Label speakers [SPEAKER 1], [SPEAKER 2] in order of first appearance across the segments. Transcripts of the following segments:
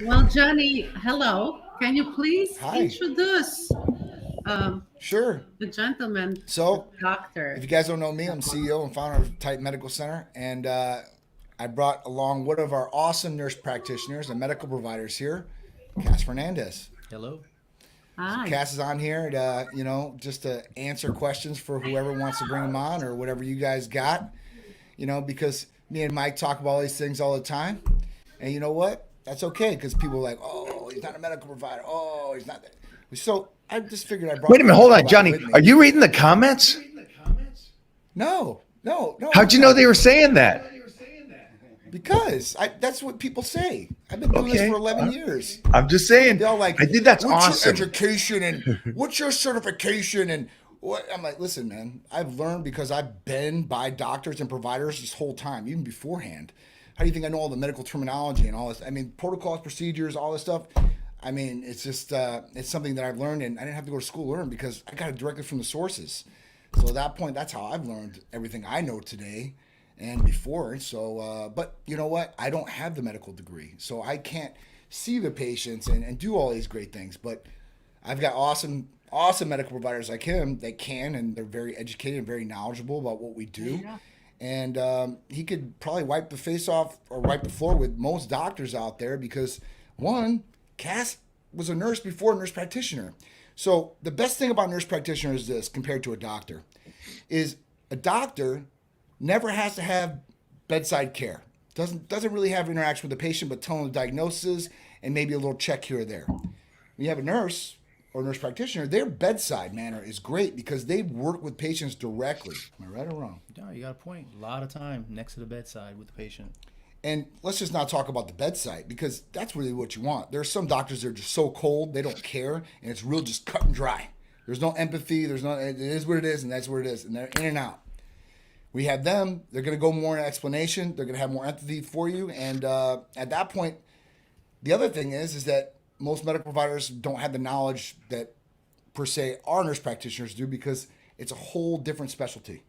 [SPEAKER 1] Well, Johnny, hello. Can you please
[SPEAKER 2] Hi.
[SPEAKER 1] introduce um,
[SPEAKER 2] Sure.
[SPEAKER 1] the gentleman, the
[SPEAKER 2] So, if
[SPEAKER 1] doctor?
[SPEAKER 2] you guys don't know me, I'm CEO and founder of Titan Medical Center, and I brought along one of our awesome nurse practitioners and medical providers here, Cass Fernandez.
[SPEAKER 3] Hello.
[SPEAKER 2] So
[SPEAKER 1] Hi.
[SPEAKER 2] Cass is on here to, just to answer questions for whoever wants to bring him on or whatever you guys got, because me and Mike talk about all these things all the time, and you know what? That's okay because people are like, oh, he's not a medical provider. Oh, he's not that. So I just figured I brought
[SPEAKER 4] Wait a
[SPEAKER 2] my
[SPEAKER 4] minute, hold
[SPEAKER 2] medical
[SPEAKER 4] on,
[SPEAKER 2] provider
[SPEAKER 4] Johnny.
[SPEAKER 2] with
[SPEAKER 4] Are
[SPEAKER 2] me.
[SPEAKER 4] you reading the comments?
[SPEAKER 2] No, no, no,
[SPEAKER 4] How'd
[SPEAKER 2] I'm
[SPEAKER 4] you know they
[SPEAKER 2] not.
[SPEAKER 4] were saying that?
[SPEAKER 2] Because that's what people say. I've been doing this for
[SPEAKER 4] Okay,
[SPEAKER 2] 11 years.
[SPEAKER 4] I'm just saying.
[SPEAKER 2] They're all like,
[SPEAKER 4] I think that's
[SPEAKER 2] what's your
[SPEAKER 4] awesome.
[SPEAKER 2] education and what's your certification and what? I'm like, listen, man, I've learned because I've been by doctors and providers this whole time, even beforehand. How do you think I know all the medical terminology and all this? I mean, protocols, procedures, all this stuff. I mean, it's just it's something that I've learned, and I didn't have to go to school to learn because I got it directly from the sources. So at that point, that's how I've learned everything I know today and before. So, but you know what? I don't have the medical degree, so I can't see the patients and do all these great things. But I've got awesome medical providers like him that can, and they're very educated and very knowledgeable about what we do.
[SPEAKER 1] Yeah.
[SPEAKER 2] And he could probably wipe the face off or wipe the floor with most doctors out there because one, Cass was a nurse before a nurse practitioner. So the best thing about nurse practitioner is this compared to a doctor is a doctor never has to have bedside care. Doesn't really have interaction with the patient, but telling the diagnosis and maybe a little check here or there. When you have a nurse or nurse practitioner, their bedside manner is great because they work with patients directly. Am I right or wrong?
[SPEAKER 3] No, you got a point. A lot of time next to the bedside with the patient.
[SPEAKER 2] And let's just not talk about the bedside because that's really what you want. There are some doctors that are just so cold they don't care, and it's real just cut and dry. There's no empathy. There's no. It is what it is, and that's what it is, and they're in and out. We have them. They're going to go more in explanation. They're going to have more empathy for you, and at that point, the other thing is that most medical providers don't have the knowledge that per se our nurse practitioners do because it's a whole different specialty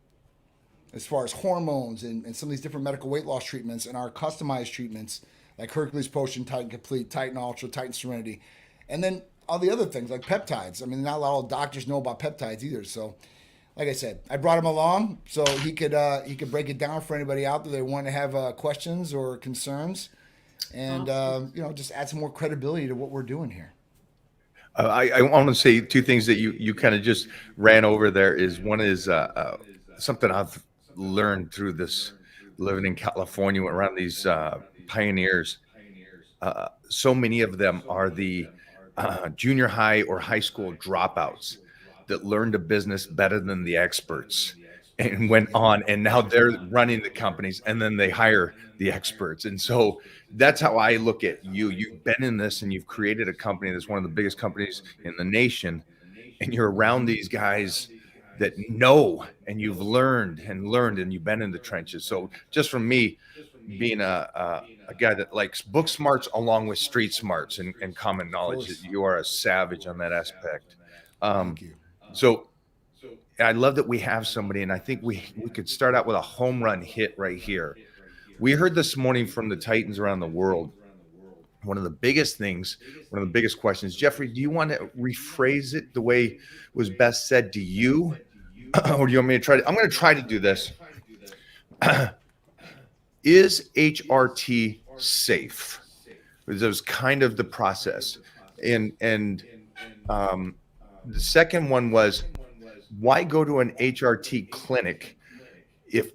[SPEAKER 2] as far as hormones and some of these different medical weight loss treatments and our customized treatments like Hercules Potion, Titan Complete, Titan Ultra, Titan Serenity, and then all the other things like peptides. I mean, not a lot of doctors know about peptides either. So, like I said, I brought him along so he could break it down for anybody out there that want to have questions or concerns, and
[SPEAKER 1] Awesome.
[SPEAKER 2] just add some more credibility to what we're doing here.
[SPEAKER 4] I want to say two things that you kind of just ran over there. Is one is something I've learned through this living in California around these pioneers. So many of them are the junior high or high school dropouts that learned a business better than the experts and went on, and now they're running the companies, and then they hire the experts. And so that's how I look at you. You've been in this and you've created a company that's one of the biggest companies in the nation, and you're around these guys that know, and you've learned and you've been in the trenches. So just from me being a guy that likes book smarts along with street smarts and common
[SPEAKER 2] Of
[SPEAKER 4] knowledge, that
[SPEAKER 2] course.
[SPEAKER 4] you are a savage on that aspect. um,
[SPEAKER 2] Thank you.
[SPEAKER 4] so I love that we have somebody, and I think we could start out with a home run hit right here. We heard this morning from the Titans around the world. One of the biggest things, one of the biggest questions, Jeffrey, do you want to rephrase it the way it was best said to you? Or do you want me to try to? I'm going to try to do this. Is HRT safe? That was kind of the process. And um, the second one was, why go to an HRT clinic if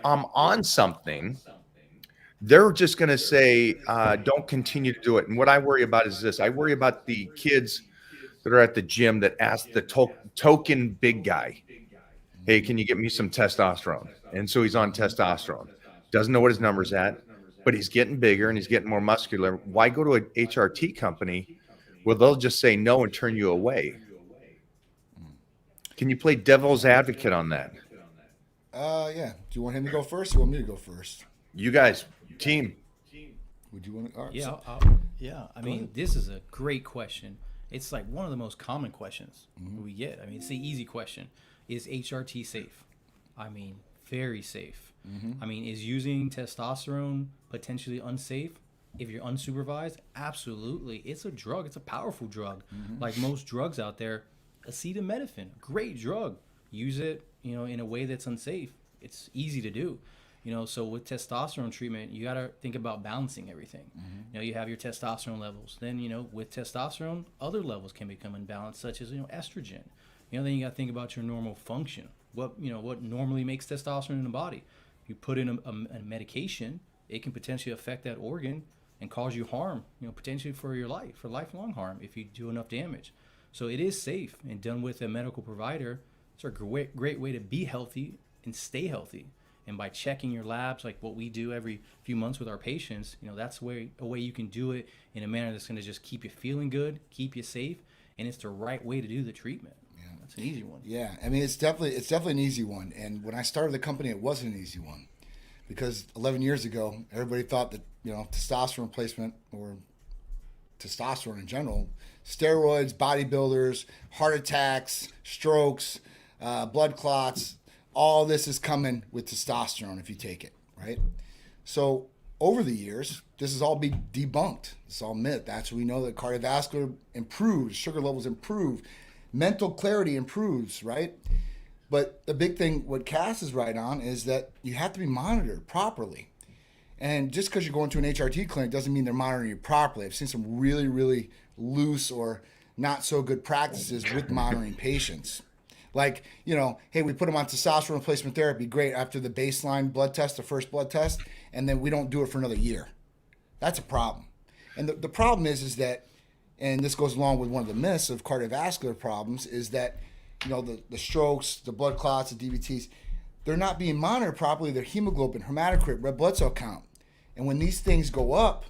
[SPEAKER 4] I'm on something? They're just going to say, don't continue to do it. And what I worry about is this: I worry about the kids that are at the gym that ask the token big guy, hey, can you get me some testosterone? And so he's on testosterone, doesn't know what his number's at, but he's getting bigger and he's getting more muscular. Why go to an HRT company where they'll just say no and turn you away? Can you play devil's advocate on that?
[SPEAKER 2] Yeah. Do you want him to go first? Or you want me to go first?
[SPEAKER 4] You guys, team.
[SPEAKER 2] Would you want to? All right,
[SPEAKER 3] Yeah,
[SPEAKER 2] so,
[SPEAKER 3] yeah. I
[SPEAKER 2] go
[SPEAKER 3] mean,
[SPEAKER 2] ahead.
[SPEAKER 3] this is a great question. It's like one of the most common questions we get. I mean, it's the easy question: is HRT safe? I mean, very safe. I mean, is using testosterone potentially unsafe? If you're unsupervised, absolutely. It's a drug. It's a powerful drug. Like most drugs out there, acetaminophen, great drug. Use it, in a way that's unsafe. It's easy to do. So with testosterone treatment, you got to think about balancing everything. You have your testosterone levels. Then, with testosterone, other levels can become imbalanced, such as, estrogen. Then you got to think about your normal function. What normally makes testosterone in the body. You put in a medication, it can potentially affect that organ and cause you harm, potentially for your life, for lifelong harm if you do enough damage. So it is safe and done with a medical provider. It's a great way to be healthy and stay healthy. And by checking your labs, like what we do every few months with our patients, that's a way you can do it in a manner that's going to just keep you feeling good, keep you safe, and it's the right way to do the treatment. Yeah, that's an easy one.
[SPEAKER 2] Yeah, I mean, it's definitely an easy one. And when I started the company, it wasn't an easy one, because 11 years ago, everybody thought that testosterone replacement, or testosterone in general, steroids, bodybuilders, heart attacks, strokes, blood clots, all this is coming with testosterone if you take it, right? So over the years, this has all been debunked. It's all myth. That's we know that cardiovascular improves, sugar levels improve, mental clarity improves, right? But the big thing, what Cass is right on, is that you have to be monitored properly. And just because you're going to an HRT clinic doesn't mean they're monitoring you properly. I've seen some really, really loose or not so good practices with monitoring patients. Like, hey, we put them on testosterone replacement therapy, great, after the baseline blood test, the first blood test, and then we don't do it for another year. That's a problem. And the problem is that, and this goes along with one of the myths of cardiovascular problems, is that, the strokes, the blood clots, the DVTs, they're not being monitored properly. Their hemoglobin, hematocrit, red blood cell count. And when these things go up,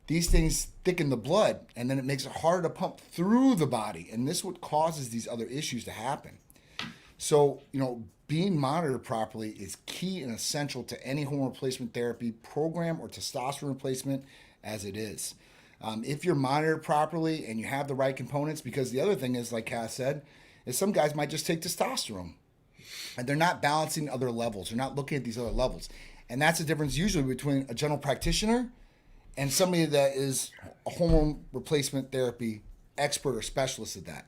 [SPEAKER 2] these things thicken the blood, and then it makes it harder to pump through the body. And this is what causes these other issues to happen. So, being monitored properly is key and essential to any hormone replacement therapy program or testosterone replacement as it is. If you're monitored properly and you have the right components, because the other thing is, like Cass said, is some guys might just take testosterone and they're not balancing other levels. They're not looking at these other levels. And that's the difference usually between a general practitioner and somebody that is a hormone replacement therapy expert or specialist at that,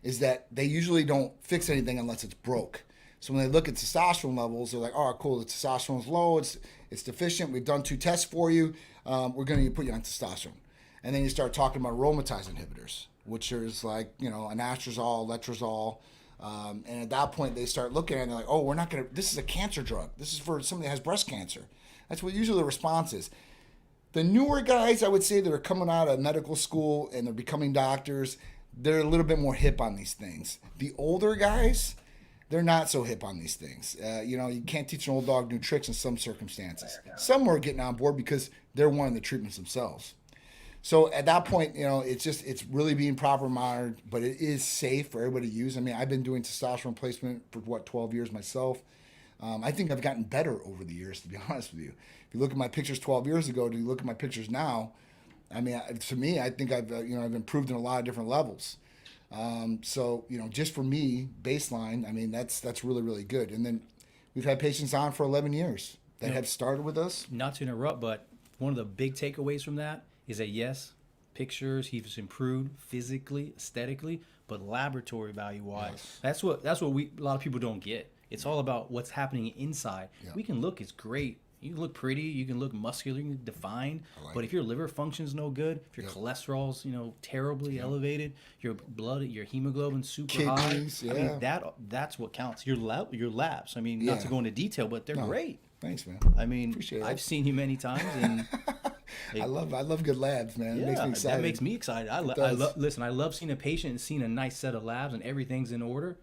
[SPEAKER 2] is that they usually don't fix anything unless it's broke. So when they look at testosterone levels, they're like, oh, cool, the testosterone's low, it's deficient, we've done 2 tests for you, we're going to put you on testosterone. And then you start talking about aromatase inhibitors, which is like, anastrozole, letrozole. And at that point, they start looking at it and they're like, oh, we're not going to, this is a cancer drug. This is for somebody that has breast cancer. That's what usually the response is. The newer guys, I would say, that are coming out of medical school and they're becoming doctors, they're a little bit more hip on these things. The older guys, they're not so hip on these things. You can't teach an old dog new tricks in some circumstances. Some are getting on board because they're wanting the treatments themselves. So at that point, it's really being proper monitored, but it is safe for everybody to use. I mean, I've been doing testosterone replacement for 12 years myself. I think I've gotten better over the years, to be honest with you. If you look at my pictures 12 years ago, do you look at my pictures now? I mean, to me, I think I've improved in a lot of different levels. So just for me, baseline, I mean, that's really, really good. And then we've had patients on for 11 years that have started with us.
[SPEAKER 3] Not to interrupt, but one of the big takeaways from that is that yes, pictures, he's improved physically, aesthetically, but laboratory value wise, that's what a lot of people don't get. It's all about what's happening inside. Yeah. We can look, it's great. You can look pretty, you can look muscular, you can defined, but if your liver function's no good, if your cholesterol's terribly elevated, your blood, your hemoglobin's super
[SPEAKER 2] Kidneys,
[SPEAKER 3] high, I mean that's what counts. Your labs, I mean, not to go into detail, but they're great.
[SPEAKER 2] Thanks, man.
[SPEAKER 3] I mean, I've seen you many times, and
[SPEAKER 2] I love good labs, man.
[SPEAKER 3] Yeah,
[SPEAKER 2] it makes me excited.
[SPEAKER 3] That makes me excited. Listen, I love seeing a patient and seeing a nice set of labs and everything's in order,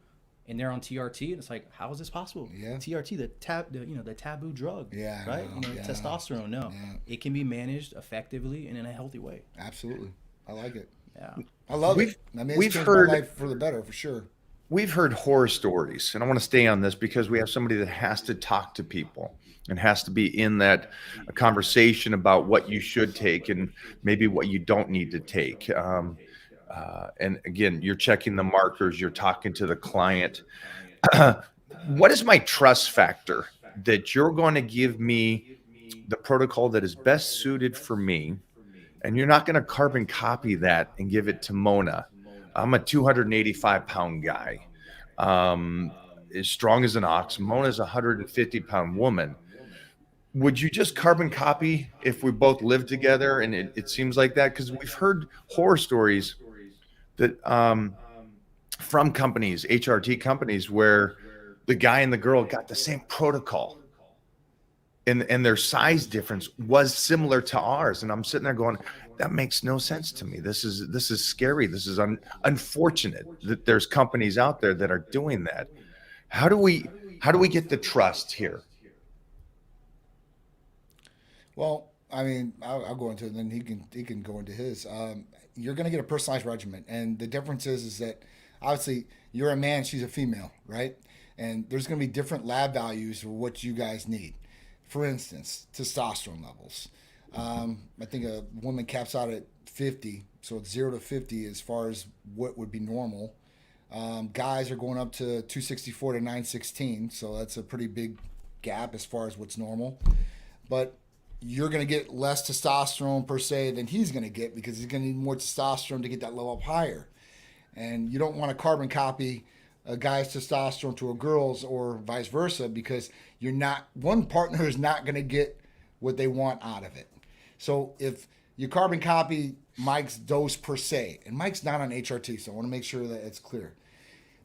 [SPEAKER 3] and they're on TRT, and it's like, how is this possible?
[SPEAKER 2] Yeah.
[SPEAKER 3] TRT, the taboo drug.
[SPEAKER 2] Yeah.
[SPEAKER 3] Right. Testosterone. No, it can be managed effectively and in a healthy way.
[SPEAKER 2] Absolutely, I like it.
[SPEAKER 3] Yeah,
[SPEAKER 2] I love it. I mean, it's changed my life for the better, for sure.
[SPEAKER 4] We've heard horror stories, and I want to stay on this because we have somebody that has to talk to people and has to be in that conversation about what you should take and maybe what you don't need to take. And again, you're checking the markers, you're talking to the client. What is my trust factor that you're going to give me the protocol that is best suited for me and you're not going to carbon copy that and give it to Mona. I'm a 285-pound guy, as strong as an ox. Mona's a 150-pound woman. Would you just carbon copy if we both live together? And it seems like that, because we've heard horror stories that from companies, HRT companies, where the guy and the girl got the same protocol, and their size difference was similar to ours. And I'm sitting there going, that makes no sense to me. This is scary. This is unfortunate that there's companies out there that are doing that. How do we get the trust here?
[SPEAKER 2] Well, I mean, I'll go into it, and then he can go into his. You're going to get a personalized regimen, and the difference is that obviously you're a man, she's a female, right? And there's going to be different lab values for what you guys need. For instance, testosterone levels. I think a woman caps out at 50, so it's 0 to 50 as far as what would be normal. Guys are going up to 264 to 916, so that's a pretty big gap as far as what's normal. But you're going to get less testosterone per se than he's going to get, because he's going to need more testosterone to get that level up higher. And you don't want to carbon copy a guy's testosterone to a girl's or vice versa, because one partner is not going to get what they want out of it. So if you carbon copy Mike's dose per se, and Mike's not on HRT, so I want to make sure that it's clear.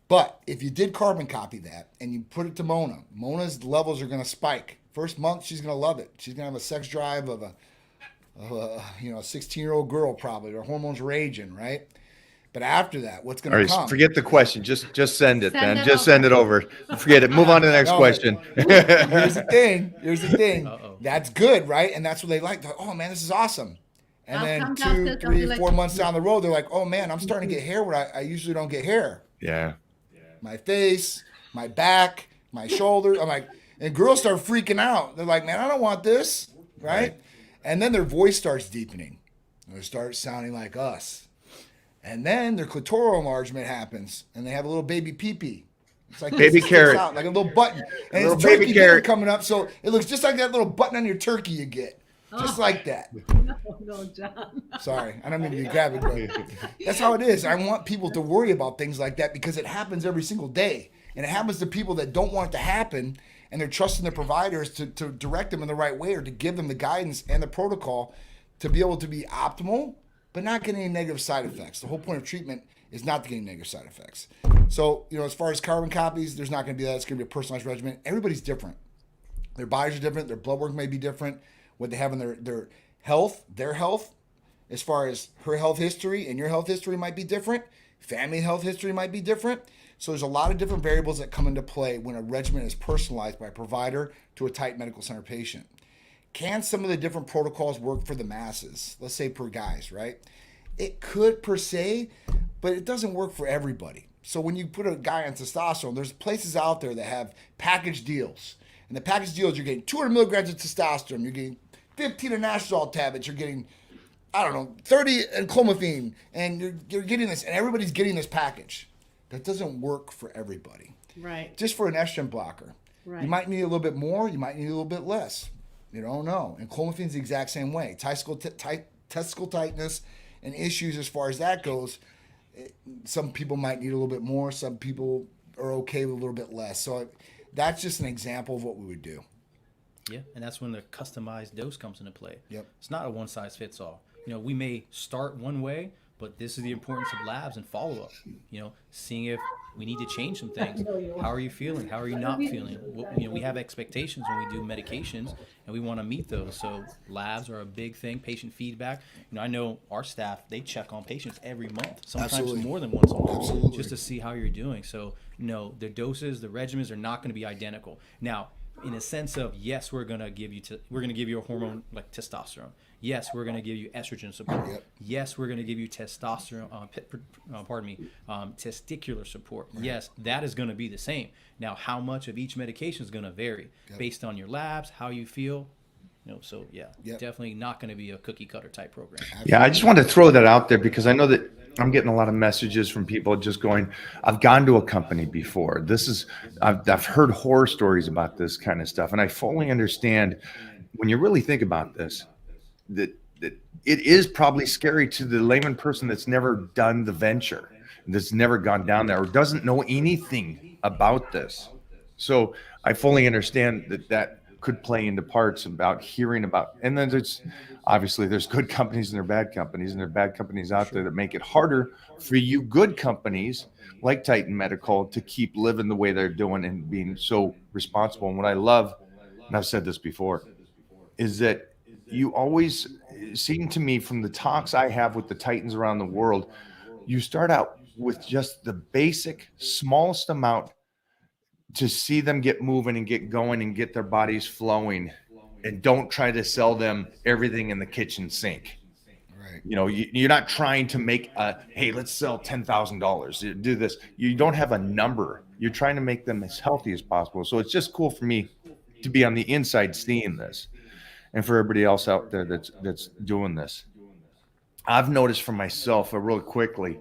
[SPEAKER 2] But if you did carbon copy that and you put it to Mona's levels are going to spike. First month, she's going to love it. She's going to have a sex drive of a 16-year-old girl probably. Her hormones raging, right? But after that, what's going to come?
[SPEAKER 4] Forget the question. Just send it,
[SPEAKER 1] Send
[SPEAKER 4] then.
[SPEAKER 1] it
[SPEAKER 4] Just
[SPEAKER 1] over.
[SPEAKER 4] send it over. Forget it. Move on to the next
[SPEAKER 2] No,
[SPEAKER 4] question.
[SPEAKER 2] Here's the thing.
[SPEAKER 3] Uh-oh.
[SPEAKER 2] That's good, right? And that's what they like. They're like, oh, man, this is awesome. And
[SPEAKER 1] I'll
[SPEAKER 2] then
[SPEAKER 1] come
[SPEAKER 2] 2,
[SPEAKER 1] downstairs, I'll
[SPEAKER 2] 3,
[SPEAKER 1] be like-
[SPEAKER 2] 4 months down the road, they're like, oh, man, I'm starting to get hair where I usually don't get hair.
[SPEAKER 4] Yeah.
[SPEAKER 2] My face, my back, my shoulder. I'm like, and girls start freaking out. They're like, man, I don't want this, right? And then their voice starts deepening. They start sounding like us. And then their clitoral enlargement happens, and they have a little baby pee-pee. It's like
[SPEAKER 4] Baby
[SPEAKER 2] this, it sticks
[SPEAKER 4] carrot.
[SPEAKER 2] out, like a little button. And
[SPEAKER 4] Little
[SPEAKER 2] it's turkey
[SPEAKER 4] baby
[SPEAKER 2] dinner
[SPEAKER 4] carrot.
[SPEAKER 2] coming up, so it looks just like that little button on your turkey you get. Just like that.
[SPEAKER 1] No, John.
[SPEAKER 2] Sorry, I don't mean to be graphic, but that's how it is. I want people to worry about things like that because it happens every single day. And it happens to people that don't want it to happen, and they're trusting their providers to direct them in the right way, or to give them the guidance and the protocol to be able to be optimal, but not get any negative side effects. The whole point of treatment is not to get any negative side effects. So, as far as carbon copies, there's not going to be that. It's going to be a personalized regimen. Everybody's different. Their bodies are different. Their blood work may be different. What they have in their health, as far as her health history and your health history might be different. Family health history might be different. So there's a lot of different variables that come into play when a regimen is personalized by a provider to a tight medical center patient. Can some of the different protocols work for the masses? Let's say per guys, right? It could per se, but it doesn't work for everybody. So when you put a guy on testosterone, there's places out there that have package deals. And the package deals, you're getting 200 milligrams of testosterone, you're getting 15 anastrozole tablets, you're getting, 30 and clomiphene, and you're getting this, and everybody's getting this package. That doesn't work for everybody.
[SPEAKER 1] Right.
[SPEAKER 2] Just for an estrogen blocker.
[SPEAKER 1] Right.
[SPEAKER 2] You might need a little bit more, you might need a little bit less. You don't know. And clomiphene's the exact same way. Testicle tightness and issues as far as that goes, some people might need a little bit more, some people are okay with a little bit less. So that's just an example of what we would do.
[SPEAKER 3] Yeah, and that's when the customized dose comes into play.
[SPEAKER 2] Yep.
[SPEAKER 3] It's not a one size fits all. We may start one way, but this is the importance of labs and follow up. Seeing if we need to change some things. How are you feeling? How are you not feeling? We have expectations when we do medications, and we want to meet those. So labs are a big thing. Patient feedback. I know our staff, they check on patients every month, sometimes
[SPEAKER 2] Absolutely.
[SPEAKER 3] more than once a month,
[SPEAKER 2] Absolutely.
[SPEAKER 3] just to see how you're doing. So the doses, the regimens are not going to be identical. Now, in a sense of, yes, we're gonna give you a hormone like testosterone. Yes, we're gonna give you estrogen support.
[SPEAKER 2] Yep.
[SPEAKER 3] Yes, we're gonna give you testosterone. Testicular support. Right. Yes, that is gonna be the same. Now, how much of each medication is gonna vary based on your labs, how you feel. So definitely not going to be a cookie cutter type program.
[SPEAKER 4] Yeah, I just want to throw that out there because I know that I'm getting a lot of messages from people just going, I've gone to a company before. I've heard horror stories about this kind of stuff. And I fully understand when you really think about this, that it is probably scary to the layman person that's never done the venture, that's never gone down there, or doesn't know anything about this. So I fully understand that could play into parts about hearing about, and then there's good companies and there are bad companies, and there are bad companies out there that make it harder for you good companies like Titan Medical to keep living the way they're doing and being so responsible. And what I love, and I've said this before, is that you always seem to me from the talks I have with the Titans around the world, you start out with just the basic smallest amount to see them get moving and get going and get their bodies flowing, and don't try to sell them everything in the kitchen sink.
[SPEAKER 2] Right.
[SPEAKER 4] You know, you're not trying to make hey, let's sell $10,000. Do this. You don't have a number. You're trying to make them as healthy as possible. So it's just cool for me to be on the inside seeing this, and for everybody else out there that's doing this. I've noticed for myself real quickly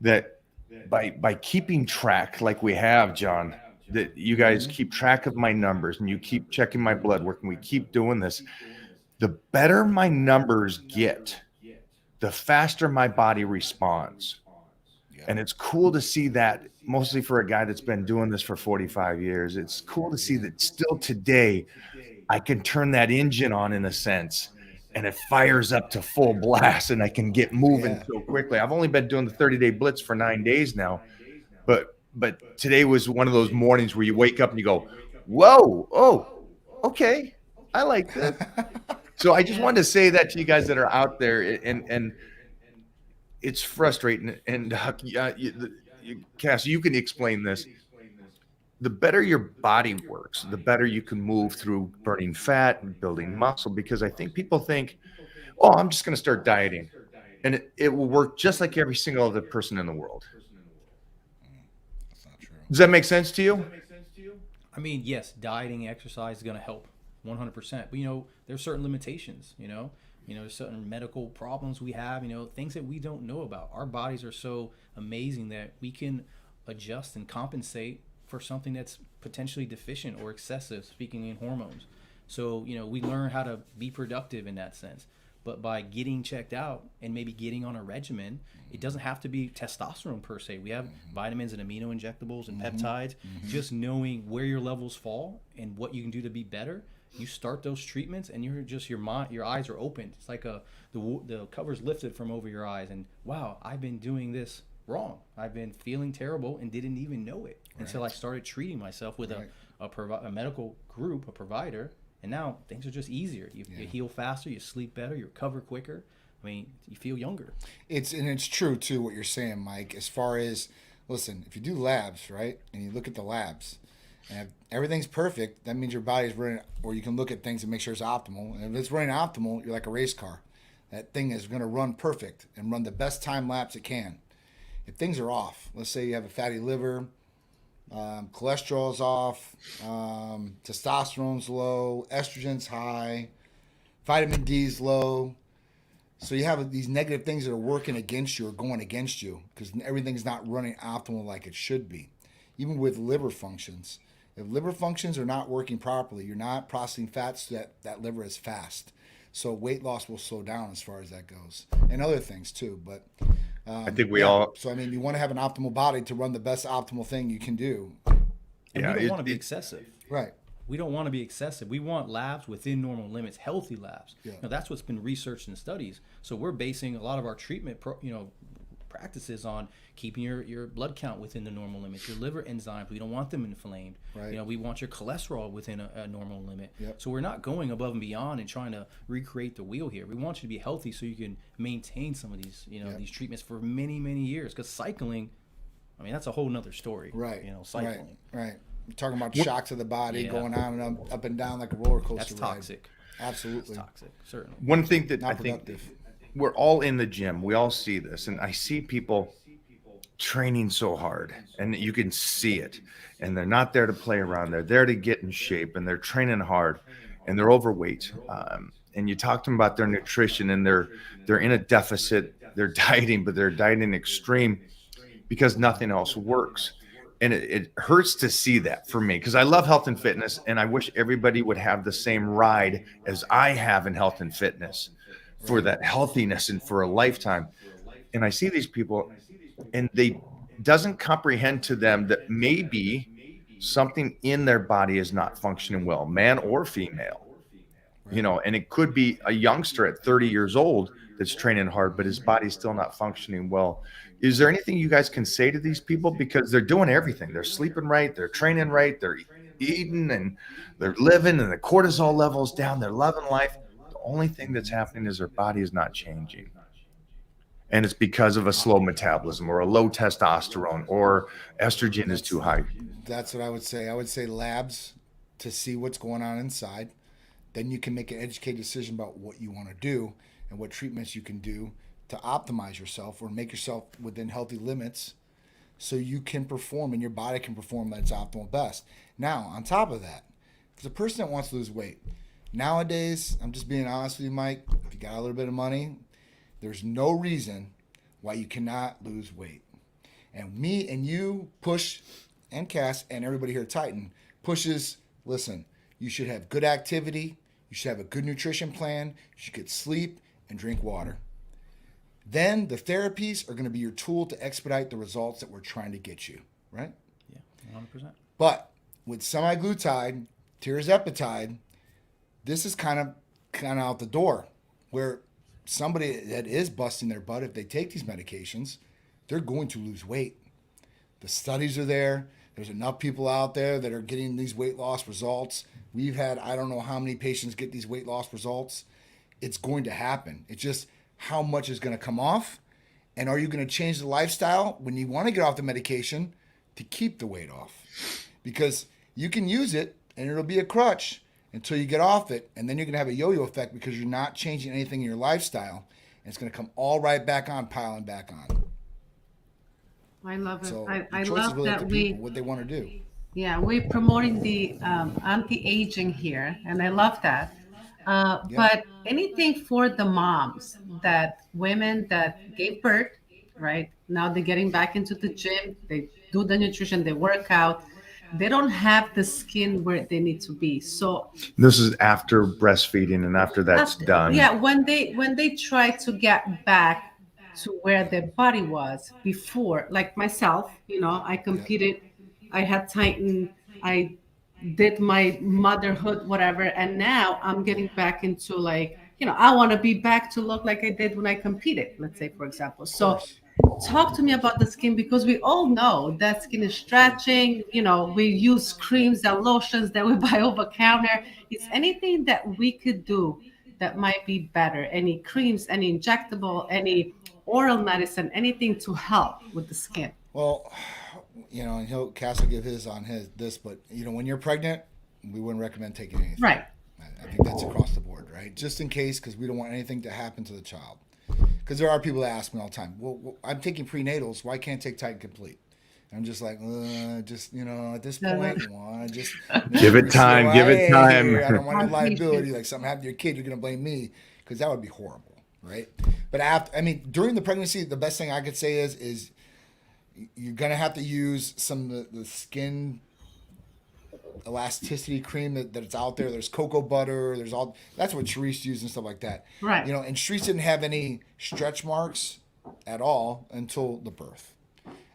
[SPEAKER 4] that by keeping track like we have, John, that you guys keep track of my numbers and you keep checking my blood work and we keep doing this, the better my numbers get, the faster my body responds. And it's cool to see that, mostly for a guy that's been doing this for 45 years. It's cool to see that still today I can turn that engine on, in a sense, and it fires up to full blast and I can get moving so quickly. I've only been doing the 30-day blitz for 9 days now, but today was one of those mornings where you wake up and you go, whoa, oh, okay, I like that. So I just wanted to say that to you guys that are out there, and it's frustrating. And Cass, you can explain this. The better your body works, the better you can move through burning fat and building muscle, because I think people think, oh, I'm just going to start dieting, and it will work just like every single other person in the world.
[SPEAKER 2] That's not true.
[SPEAKER 4] Does that make sense to you?
[SPEAKER 3] I mean, yes, dieting, exercise is going to help 100%. But, there's certain limitations, there's certain medical problems we have, things that we don't know about. Our bodies are so amazing that we can adjust and compensate for something that's potentially deficient or excessive, speaking in hormones. So, we learn how to be productive in that sense. But by getting checked out and maybe getting on a regimen, it doesn't have to be testosterone per se. We have vitamins and amino injectables and peptides. Just knowing where your levels fall and what you can do to be better, you start those treatments and your eyes are opened. It's like the cover's lifted from over your eyes, and wow, I've been doing this wrong. I've been feeling terrible and didn't even know it until I started treating myself with a medical group, a provider. And now things are just easier. You heal faster, you sleep better, you recover quicker. I mean, you feel younger.
[SPEAKER 2] It's true too what you're saying, Mike. As far as, listen, if you do labs, right, and you look at the labs, and if everything's perfect, that means your body's running. Or you can look at things and make sure it's optimal. And if it's running optimal, you're like a race car. That thing is going to run perfect and run the best time lapse it can. If things are off, let's say you have a fatty liver, cholesterol's off, testosterone's low, estrogen's high, vitamin D's low. So you have these negative things that are working against you or going against you because everything's not running optimal like it should be. Even with liver functions. If liver functions are not working properly, you're not processing fats so that liver is fast. So weight loss will slow down as far as that goes. And other things too, but
[SPEAKER 4] I think we all.
[SPEAKER 2] So, you want to have an optimal body to run the best optimal thing you can do.
[SPEAKER 3] And we don't want to be excessive.
[SPEAKER 2] Right.
[SPEAKER 3] We don't want to be excessive. We want labs within normal limits, healthy labs.
[SPEAKER 2] Yeah.
[SPEAKER 3] That's what's been researched in studies. So we're basing a lot of our treatment, practices on keeping your blood count within the normal limits, your liver enzymes. We don't want them inflamed.
[SPEAKER 2] Right.
[SPEAKER 3] We want your cholesterol within a normal limit.
[SPEAKER 2] Yep.
[SPEAKER 3] So we're not going above and beyond and trying to recreate the wheel here. We want you to be healthy so you can maintain some of these, these treatments for many, many years. Because cycling, that's a whole nother story.
[SPEAKER 2] Right.
[SPEAKER 3] Cycling.
[SPEAKER 2] Right. You're talking about shocks of the body going on and up and down like a roller coaster
[SPEAKER 3] That's
[SPEAKER 2] ride.
[SPEAKER 3] toxic.
[SPEAKER 2] Absolutely.
[SPEAKER 3] That's toxic, certainly.
[SPEAKER 4] One thing that
[SPEAKER 2] Not
[SPEAKER 4] I think
[SPEAKER 2] productive.
[SPEAKER 4] we're all in the gym. We all see this, and I see people training so hard, and you can see it. And they're not there to play around. They're there to get in shape, and they're training hard, and they're overweight. And you talk to them about their nutrition, and they're in a deficit. They're dieting, but they're dieting extreme because nothing else works. And it hurts to see that for me, because I love health and fitness, and I wish everybody would have the same ride as I have in health and fitness. for that healthiness and for a lifetime. And I see these people and they doesn't comprehend to them that maybe something in their body is not functioning well, man or female, you know, and it could be a youngster at 30 years old that's training hard, but his body's still not functioning well. Is there anything you guys can say to these people? Because they're doing everything. They're sleeping right, they're training right, they're eating and they're living, and the cortisol levels down, they're loving life. The only thing that's happening is their body is not changing. And it's because of a slow metabolism or a low testosterone or estrogen is too high.
[SPEAKER 2] That's what I would say. I would say labs to see what's going on inside. Then you can make an educated decision about what you want to do and what treatments you can do to optimize yourself or make yourself within healthy limits so you can perform and your body can perform at its optimal best. Now, on top of that, if the person that wants to lose weight, nowadays, I'm just being honest with you, Mike, if you got a little bit of money, there's no reason why you cannot lose weight. And me and you push, and Cass and everybody here at Titan pushes, listen, you should have good activity, you should have a good nutrition plan, you should get sleep and drink water. Then the therapies are going to be your tool to expedite the results that we're trying to get you, right?
[SPEAKER 3] Yeah, 100%.
[SPEAKER 2] But with semaglutide, tirzepatide, this is kind of out the door, where somebody that is busting their butt, if they take these medications, they're going to lose weight. The studies are there. There's enough people out there that are getting these weight loss results. We've had, I don't know how many patients get these weight loss results. It's going to happen. It's just how much is going to come off, and are you going to change the lifestyle when you want to get off the medication to keep the weight off? Because you can use it and it'll be a crutch until you get off it, and then you're going to have a yo-yo effect because you're not changing anything in your lifestyle, and it's going to come all right back on, piling back on.
[SPEAKER 1] I love it.
[SPEAKER 2] So
[SPEAKER 1] I
[SPEAKER 2] the choice is
[SPEAKER 1] love
[SPEAKER 2] really up
[SPEAKER 1] that
[SPEAKER 2] to people, what they want to do.
[SPEAKER 1] yeah, we're promoting the anti-aging here, and I love that. But anything for the moms, that women that gave birth, right? Now they're getting back into the gym, they do the nutrition, they work out. They don't have the skin where they need to be. So
[SPEAKER 4] This is after breastfeeding and after that's done.
[SPEAKER 1] yeah, when they try to get back to where their body was before, like myself, you know, I competed, I had Titan, I did my motherhood, whatever, and now I'm getting back into, like, you know, I want to be back to look like I did when I competed, let's say, for example. So talk to me about the skin, because we all know that skin is stretching. You know, we use creams and lotions that we buy over counter. Is anything that we could do that might be better? Any creams, any injectable, any oral medicine, anything to help with the skin?
[SPEAKER 2] Well, you know, and Cass will give his on this, but you know, when you're pregnant, we wouldn't recommend taking anything.
[SPEAKER 1] Right.
[SPEAKER 2] I think that's across the board, right? Just in case, because we don't want anything to happen to the child. Because there are people that ask me all the time, well, I'm taking prenatals, why can't I take Titan Complete? And I'm just like, just, you know, at this point, just
[SPEAKER 4] Give it time, give it time.
[SPEAKER 2] I don't want any liability, like something happened to your kid, you're going to blame me, because that would be horrible, right? But after, I mean, during the pregnancy, the best thing I could say is you're going to have to use some of the skin elasticity cream that's out there. There's cocoa butter. There's all, that's what Sharice used and stuff like that.
[SPEAKER 1] Right.
[SPEAKER 2] You know, and Sharice didn't have any stretch marks at all until the birth.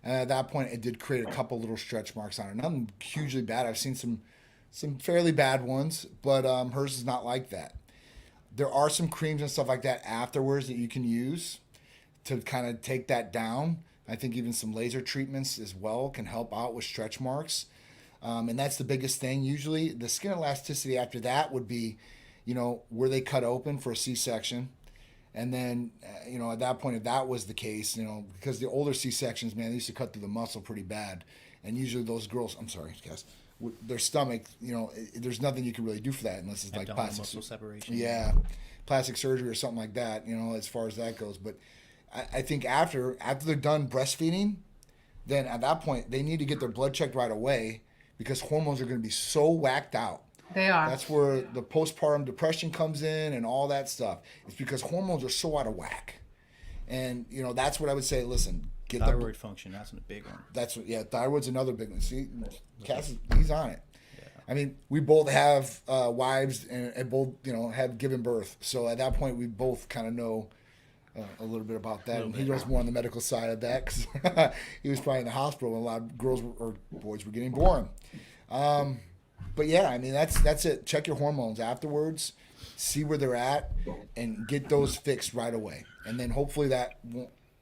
[SPEAKER 2] And at that point, it did create a couple little stretch marks on her. Nothing hugely bad. I've seen some fairly bad ones, but hers is not like that. There are some creams and stuff like that afterwards that you can use to kind of take that down. I think even some laser treatments as well can help out with stretch marks. And that's the biggest thing. Usually the skin elasticity after that would be, you know, where they cut open for a C-section. And then, you know, at that point, if that was the case, you know, because the older C-sections, man, they used to cut through the muscle pretty bad. And usually those girls, I'm sorry, guys, their stomach, you know, there's nothing you can really do for that unless it's like plastic
[SPEAKER 3] muscle separation.
[SPEAKER 2] Yeah, plastic surgery or something like that, you know, as far as that goes. But I think after they're done breastfeeding, then at that point, they need to get their blood checked right away, because hormones are going to be so whacked out.
[SPEAKER 1] They are.
[SPEAKER 2] That's where the postpartum depression comes in and all that stuff. It's because hormones are so out of whack. And, you know, that's what I would say. Listen, get
[SPEAKER 3] Thyroid function, that's a big one.
[SPEAKER 2] That's what, yeah, thyroid's another big one. See, Cass, he's on it. I mean, we both have wives and both, have given birth. So at that point, we both kind of know a little bit about that. And he knows more on the medical side of that because he was probably in the hospital when a lot of girls or boys were getting born. But yeah, I mean, that's it. Check your hormones afterwards, see where they're at, and get those fixed right away. And then hopefully that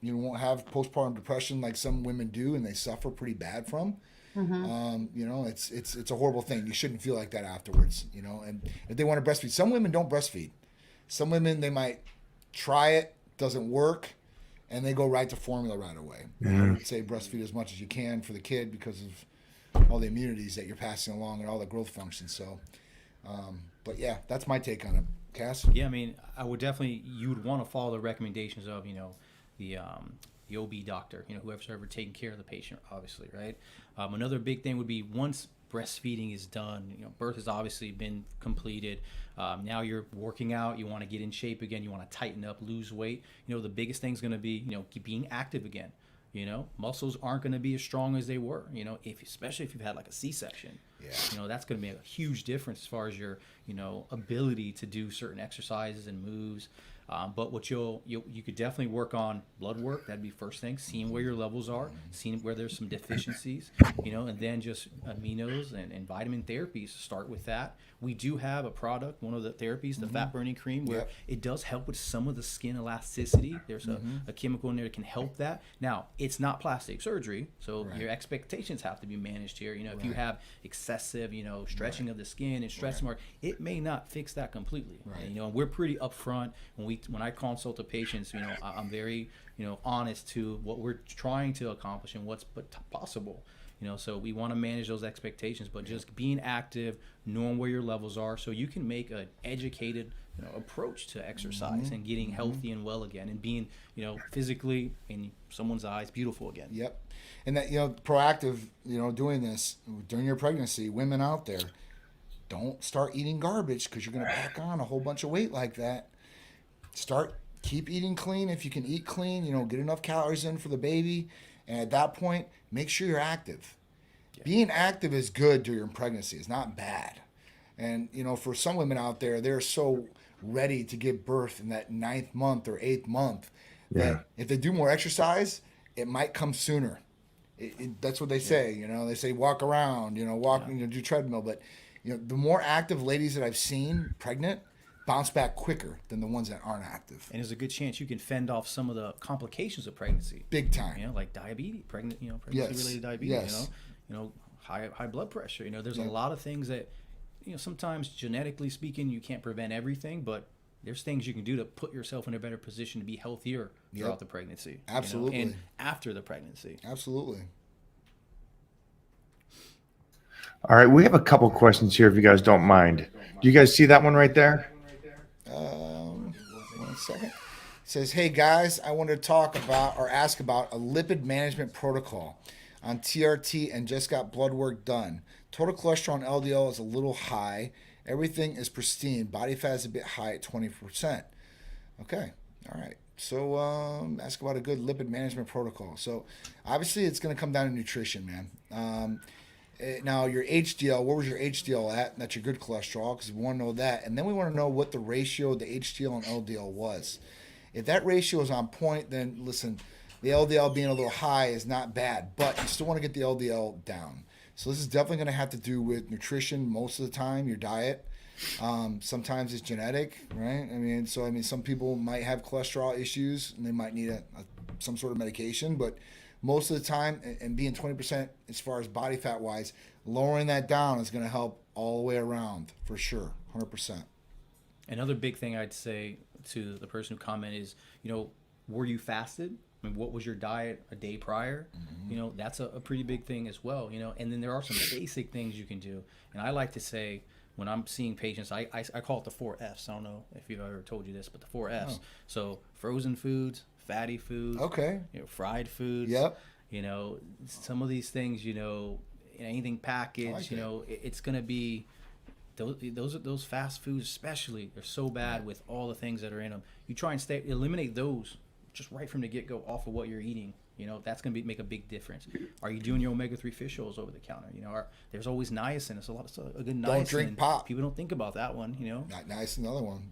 [SPEAKER 2] won't have postpartum depression like some women do, and they suffer pretty bad from. It's a horrible thing. You shouldn't feel like that afterwards. And if they want to breastfeed, some women don't breastfeed. Some women, they might try it, doesn't work, and they go right to formula right away. I would say breastfeed as much as you can for the kid because of all the immunities that you're passing along and all the growth functions. So, but yeah, that's my take on it. Cass?
[SPEAKER 3] Yeah, I mean, I would definitely, you would want to follow the recommendations of, the OB doctor, whoever's ever taking care of the patient, obviously, right? Another big thing would be once breastfeeding is done, birth has obviously been completed. Now you're working out, you want to get in shape again, you want to tighten up, lose weight. The biggest thing's going to be, being active again. Muscles aren't going to be as strong as they were, especially if you've had like a C-section.
[SPEAKER 2] Yeah.
[SPEAKER 3] That's going to make a huge difference as far as your, ability to do certain exercises and moves. But what you could definitely work on blood work. That'd be first thing, seeing where your levels are, seeing where there's some deficiencies, and then just aminos and vitamin therapies. Start with that. We do have a product, one of the therapies, the fat burning cream, where it does help with some of the skin elasticity. There's a chemical in there that can help that. Now, it's not plastic surgery, so your expectations have to be managed here. If you have excessive, stretching of the skin and stretch mark, it may not fix that completely.
[SPEAKER 2] Right.
[SPEAKER 3] And we're pretty upfront when I consult the patients. I'm very honest to what we're trying to accomplish and what's possible. So we want to manage those expectations, but just being active, knowing where your levels are, so you can make an educated approach to exercise and getting healthy and well again, and being physically in someone's eyes beautiful again.
[SPEAKER 2] Yep. And that proactive, doing this during your pregnancy, women out there, don't start eating garbage because you're going to pack on a whole bunch of weight like that. Keep eating clean if you can eat clean, get enough calories in for the baby. And at that point, make sure you're active. Yeah. Being active is good during pregnancy. It's not bad. And, for some women out there, they're so ready to give birth in that 9th month or 8th month that if they do more exercise, it might come sooner. That's what they say. They say walk around, do treadmill. But, the more active ladies that I've seen pregnant, bounce back quicker than the ones that aren't active.
[SPEAKER 3] And there's a good chance you can fend off some of the complications of pregnancy.
[SPEAKER 2] Big time.
[SPEAKER 3] Like diabetes, pregnancy-related diabetes.
[SPEAKER 2] Yes.
[SPEAKER 3] High blood pressure. There's a lot of things that, sometimes genetically speaking, you can't prevent everything, but there's things you can do to put yourself in a better position to be healthier throughout the pregnancy.
[SPEAKER 2] Absolutely.
[SPEAKER 3] And after the pregnancy.
[SPEAKER 2] Absolutely.
[SPEAKER 4] All right, we have a couple questions here if you guys don't mind. Do you guys see that one right there?
[SPEAKER 2] 1 second. It says, hey guys, I wanted to talk about or ask about a lipid management protocol on TRT and just got blood work done. Total cholesterol and LDL is a little high. Everything is pristine. Body fat is a bit high at 20%. Okay. All right. So ask about a good lipid management protocol. So obviously it's going to come down to nutrition, man. Now your HDL, where was your HDL at? That's your good cholesterol, because we want to know that. And then we want to know what the ratio of the HDL and LDL was. If that ratio is on point, then listen, the LDL being a little high is not bad, but you still want to get the LDL down. So this is definitely going to have to do with nutrition most of the time, your diet. Sometimes it's genetic, right? Some people might have cholesterol issues and they might need some sort of medication, but most of the time, and being 20% as far as body fat wise, lowering that down is going to help all the way around for sure, 100%.
[SPEAKER 3] Another big thing I'd say to the person who commented is, were you fasted? What was your diet a day prior? That's a pretty big thing as well, and then there are some basic things you can do. And I like to say, when I'm seeing patients, I call it the 4 F's. I don't know if you've ever told you this, but the 4 F's. Oh. So frozen foods, fatty foods, fried foods.
[SPEAKER 2] Yep.
[SPEAKER 3] Some of these things, anything packaged, it's going to be those fast foods, especially, they're so bad with all the things that are in them. You try and eliminate those just right from the get-go off of what you're eating. You know, that's going to make a big difference. Are you doing your omega-3 fish oils over the counter? You know, there's always niacin. It's a good niacin.
[SPEAKER 2] Don't drink pop.
[SPEAKER 3] People don't think about that one, you know.
[SPEAKER 2] Not nice, another one.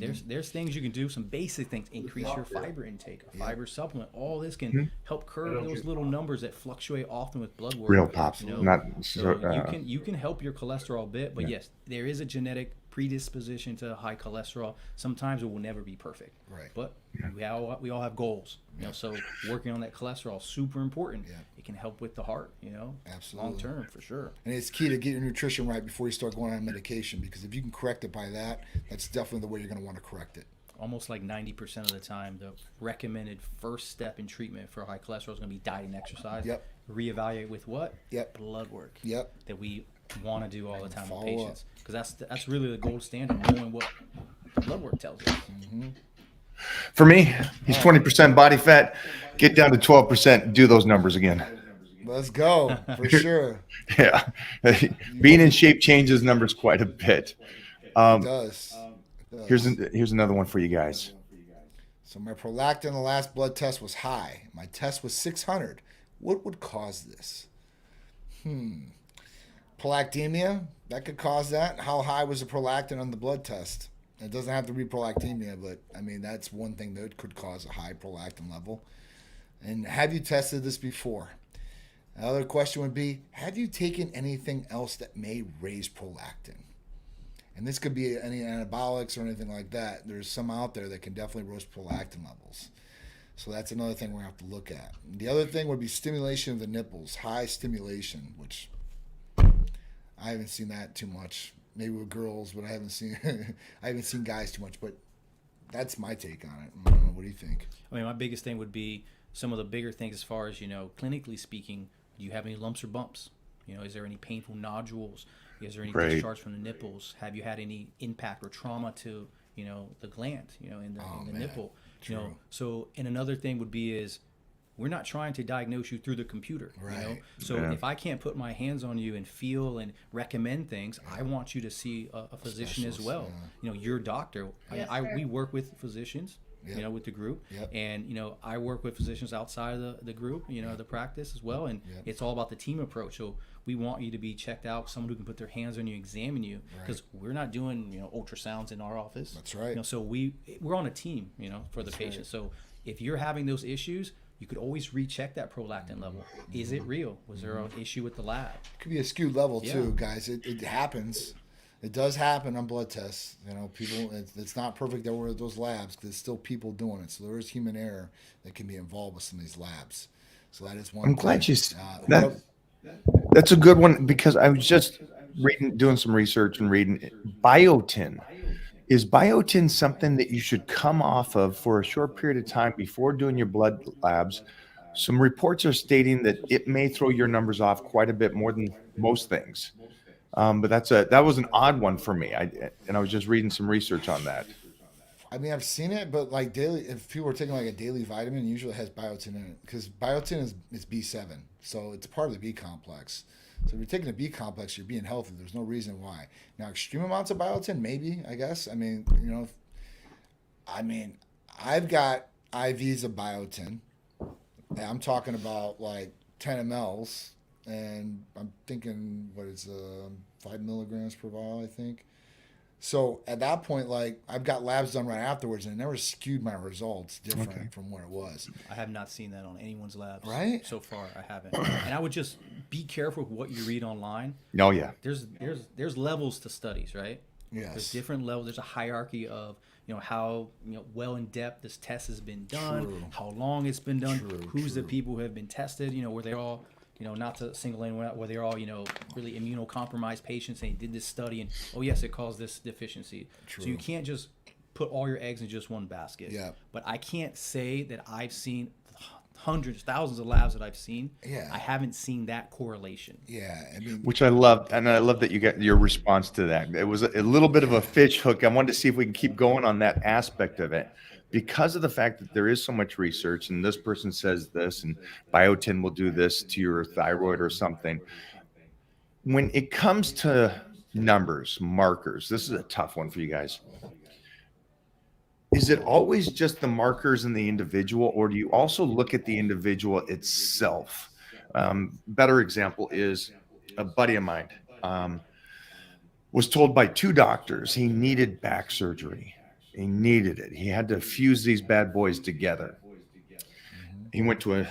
[SPEAKER 3] Yeah, there's things you can do, some basic things. Increase your fiber intake, a fiber supplement. All this can help curb those little numbers that fluctuate often with blood work.
[SPEAKER 4] Real pops.
[SPEAKER 3] You know?
[SPEAKER 4] Not
[SPEAKER 3] So you can help your cholesterol a bit, but yes, there is a genetic predisposition to high cholesterol. Sometimes it will never be perfect.
[SPEAKER 2] Right.
[SPEAKER 3] But we all have goals. You know, so working on that cholesterol is super important.
[SPEAKER 2] Yeah.
[SPEAKER 3] It can help with the heart, you know.
[SPEAKER 2] Absolutely.
[SPEAKER 3] Long term for sure.
[SPEAKER 2] And it's key to get your nutrition right before you start going on medication, because if you can correct it by that, that's definitely the way you're going to want to correct it.
[SPEAKER 3] Almost like 90% of the time, the recommended first step in treatment for high cholesterol is going to be diet and exercise.
[SPEAKER 2] Yep.
[SPEAKER 3] Reevaluate with what?
[SPEAKER 2] Yep.
[SPEAKER 3] Blood work.
[SPEAKER 2] Yep.
[SPEAKER 3] That we want to do all the time
[SPEAKER 2] Follow
[SPEAKER 3] with patients, because that's really the gold standard, knowing what blood work tells us.
[SPEAKER 4] For me, he's 20% body fat. Get down to 12%. Do those numbers again.
[SPEAKER 2] Let's go, for sure.
[SPEAKER 4] Yeah. Being in shape changes numbers quite a bit.
[SPEAKER 2] It does. It does.
[SPEAKER 4] Here's another one for you guys.
[SPEAKER 2] So my prolactin in the last blood test was high. My test was 600. What would cause this? Prolactemia, that could cause that. How high was the prolactin on the blood test? It doesn't have to be prolactemia, but I mean, that's one thing that could cause a high prolactin level. And have you tested this before? Another question would be, have you taken anything else that may raise prolactin? And this could be any anabolics or anything like that. There's some out there that can definitely raise prolactin levels. So that's another thing we're going to have to look at. The other thing would be stimulation of the nipples, high stimulation, which I haven't seen that too much. Maybe with girls, but I haven't seen guys too much. But that's my take on it. I don't know, what do you think?
[SPEAKER 3] I mean, my biggest thing would be some of the bigger things as far as, you know, clinically speaking. Do you have any lumps or bumps? You know, is there any painful nodules? Is there any discharge from the nipples? Have you had any impact or trauma to, you know, the gland, you know, in the nipple?
[SPEAKER 2] True.
[SPEAKER 3] You know, so, and another thing would be is, we're not trying to diagnose you through the computer,
[SPEAKER 2] right.
[SPEAKER 3] You know? So if I can't put my hands on you and feel and recommend things, I want you to see a physician as well. You know, your doctor. We work with physicians, you know, with the group. And, you know, I work with physicians outside of the group, you know, the practice as well. And it's all about the team approach. So we want you to be checked out, someone who can put their hands on you, examine you, because we're not doing, you know, ultrasounds in our office.
[SPEAKER 2] That's right.
[SPEAKER 3] You know, so we're on a team, you know, for the patient. So if you're having those issues, you could always recheck that prolactin level. Is it real? Was there an issue with the lab?
[SPEAKER 2] It could be a skewed level too, guys. It happens. It does happen on blood tests. You know, people. It's not perfect over at those labs because there's still people doing it. So there is human error that can be involved with some of these labs. So that is one.
[SPEAKER 4] I'm glad you. That's a good one, because I was just doing some research and reading biotin. Is biotin something that you should come off of for a short period of time before doing your blood labs? Some reports are stating that it may throw your numbers off quite a bit more than most things. But that was an odd one for me. I was just reading some research on that.
[SPEAKER 2] I mean, I've seen it, but like daily, if people are taking like a daily vitamin, it usually has biotin in it, because biotin is B7, so it's part of the B complex. So if you're taking a B complex, you're being healthy. There's no reason why. Now, extreme amounts of biotin, maybe, I guess. I mean, you know, I've got IVs of biotin. And I'm talking about like 10 mLs, and I'm thinking, 5 milligrams per vial, I think. So at that point, like, I've got labs done right afterwards, and it never skewed my results different from where it was.
[SPEAKER 3] I have not seen that on anyone's labs.
[SPEAKER 2] Right?
[SPEAKER 3] So far, I haven't. And I would just be careful with what you read online.
[SPEAKER 4] Oh yeah.
[SPEAKER 3] There's levels to studies, right?
[SPEAKER 2] Yes.
[SPEAKER 3] There's different levels. There's a hierarchy of, you know, how, you know, well in depth this test has been done,
[SPEAKER 2] True.
[SPEAKER 3] how long it's been done, who's the
[SPEAKER 2] true.
[SPEAKER 3] people who have been tested, you know, were they all, you know, not to single anyone out, were they all, you know, really immunocompromised patients, and they did this study and, oh yes, it caused this deficiency. So you can't just put all your eggs in just one basket.
[SPEAKER 2] Yeah.
[SPEAKER 3] But I can't say that I've seen hundreds, thousands of labs that I've seen.
[SPEAKER 2] Yeah.
[SPEAKER 3] I haven't seen that correlation.
[SPEAKER 2] Yeah, I mean,
[SPEAKER 4] Which I loved, and I love that you got your response to that. It was a little bit of a fish hook. I wanted to see if we can keep going on that aspect of it, because of the fact that there is so much research, and this person says this, and biotin will do this to your thyroid or something. When it comes to numbers, markers, this is a tough one for you guys. is it always just the markers in the individual, or do you also look at the individual itself? Better example is a buddy of mine was told by 2 doctors he needed back surgery. He needed it. He had to fuse these bad boys together. He went to a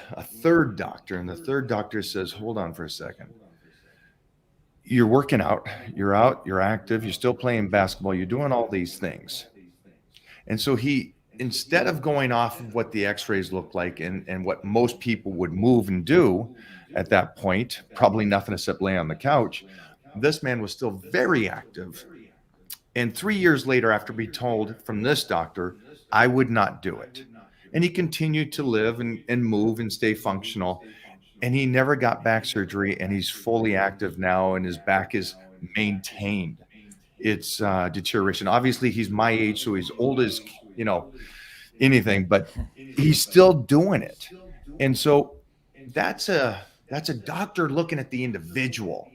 [SPEAKER 4] 3rd doctor, and the 3rd doctor says, hold on for a second. You're working out, you're active, you're still playing basketball, you're doing all these things. And so he, instead of going off of what the x-rays look like and what most people would move and do at that point, probably nothing except lay on the couch, this man was still very active. And 3 years later, after being told from this doctor, I would not do it. And he continued to live and move and stay functional. And he never got back surgery, and he's fully active now, and his back is maintained. It's deterioration. Obviously, he's my age, so he's old as, anything, but he's still doing it. And so that's a doctor looking at the individual,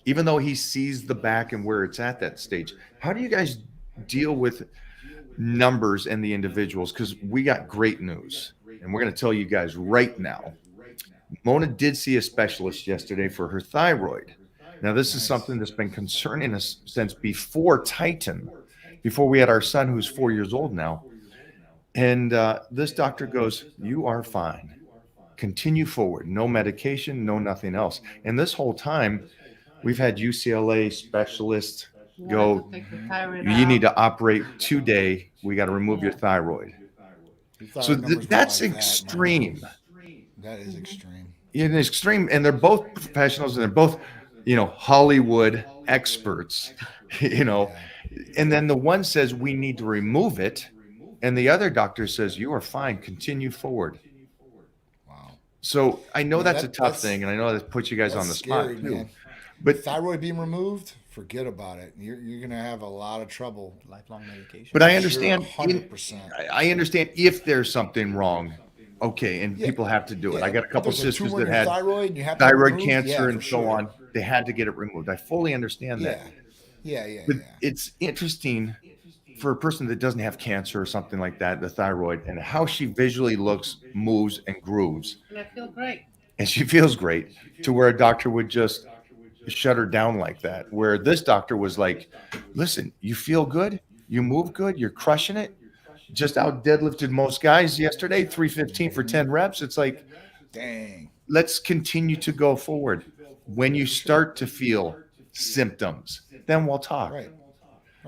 [SPEAKER 4] even though he sees the back and where it's at that stage. How do you guys deal with numbers and the individuals? Because we got great news, and we're going to tell you guys right now. Mona did see a specialist yesterday for her thyroid. Now, this is something that's been concerning us since before Titan, before we had our son, who's 4 years old now. And this doctor goes, you are fine. Continue forward. No medication, no nothing else. And this whole time, we've had UCLA specialists go, you need to operate today. We got to remove your thyroid. So that's extreme.
[SPEAKER 2] That is extreme.
[SPEAKER 4] In extreme, and they're both professionals, and they're both, Hollywood experts, and then the one says we need to remove it, and the other doctor says you are fine, continue forward.
[SPEAKER 2] Wow.
[SPEAKER 4] So I know that's a tough thing, and I know that puts you guys on the spot too.
[SPEAKER 2] Man.
[SPEAKER 4] But
[SPEAKER 2] thyroid being removed, forget about it. You're going to have a lot of trouble.
[SPEAKER 3] Lifelong medication.
[SPEAKER 4] But I understand.
[SPEAKER 2] 100%.
[SPEAKER 4] I understand if there's something wrong. Okay, and people have to do it. I got a couple sisters that had thyroid cancer and so on. They had to get it removed. I fully understand that.
[SPEAKER 2] Yeah.
[SPEAKER 4] But it's interesting for a person that doesn't have cancer or something like that, the thyroid, and how she visually looks, moves, and grooves.
[SPEAKER 1] And I feel great.
[SPEAKER 4] And she feels great, to where a doctor would just shut her down like that. Where this doctor was like, listen, you feel good, you move good, you're crushing it. Just out deadlifted most guys yesterday, 315 for 10 reps. It's like,
[SPEAKER 2] dang,
[SPEAKER 4] let's continue to go forward. When you start to feel symptoms, then we'll talk.
[SPEAKER 2] Right.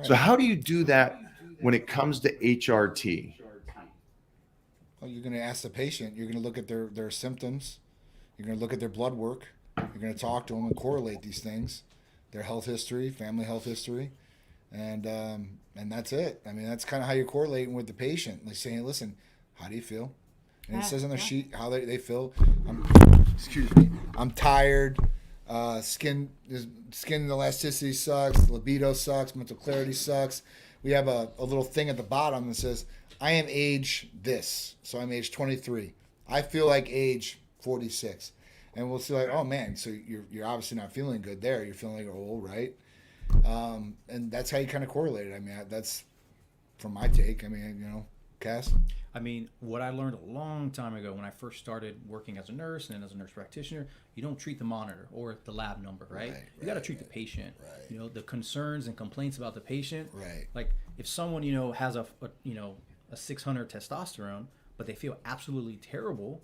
[SPEAKER 4] So how do you do that when it comes to HRT?
[SPEAKER 2] Well, you're going to ask the patient. You're going to look at their symptoms. You're going to look at their blood work. You're going to talk to them and correlate these things, their health history, family health history. And that's it. I mean, that's kind of how you're correlating with the patient. Like saying, listen, how do you feel? And it says on their sheet how they feel. I'm tired. Skin elasticity sucks. Libido sucks. Mental clarity sucks. We have a little thing at the bottom that says, I am age this. So I'm age 23. I feel like age 46. And we'll see like, oh man, so you're obviously not feeling good there. You're feeling like old, right? And that's how you kind of correlate it. I mean, that's from my take. I mean, Cass?
[SPEAKER 3] I mean, what I learned a long time ago when I first started working as a nurse and then as a nurse practitioner, you don't treat the monitor or the lab number, right? You got to treat the patient. Right. The concerns and complaints about the patient.
[SPEAKER 2] Right.
[SPEAKER 3] Like if someone, has a 600 testosterone, but they feel absolutely terrible,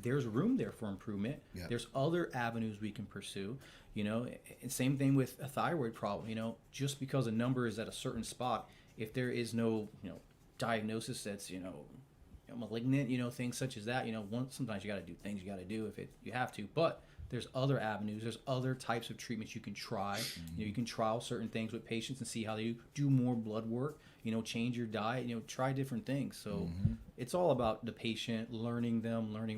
[SPEAKER 3] there's room there for improvement. Yep. There's other avenues we can pursue, and same thing with a thyroid problem, just because a number is at a certain spot, if there is no, diagnosis that's, malignant, things such as that, sometimes you got to do things you got to do if you have to, but there's other avenues, there's other types of treatments you can try. You can trial certain things with patients and see how they do more blood work, change your diet, try different things. So it's all about the patient, learning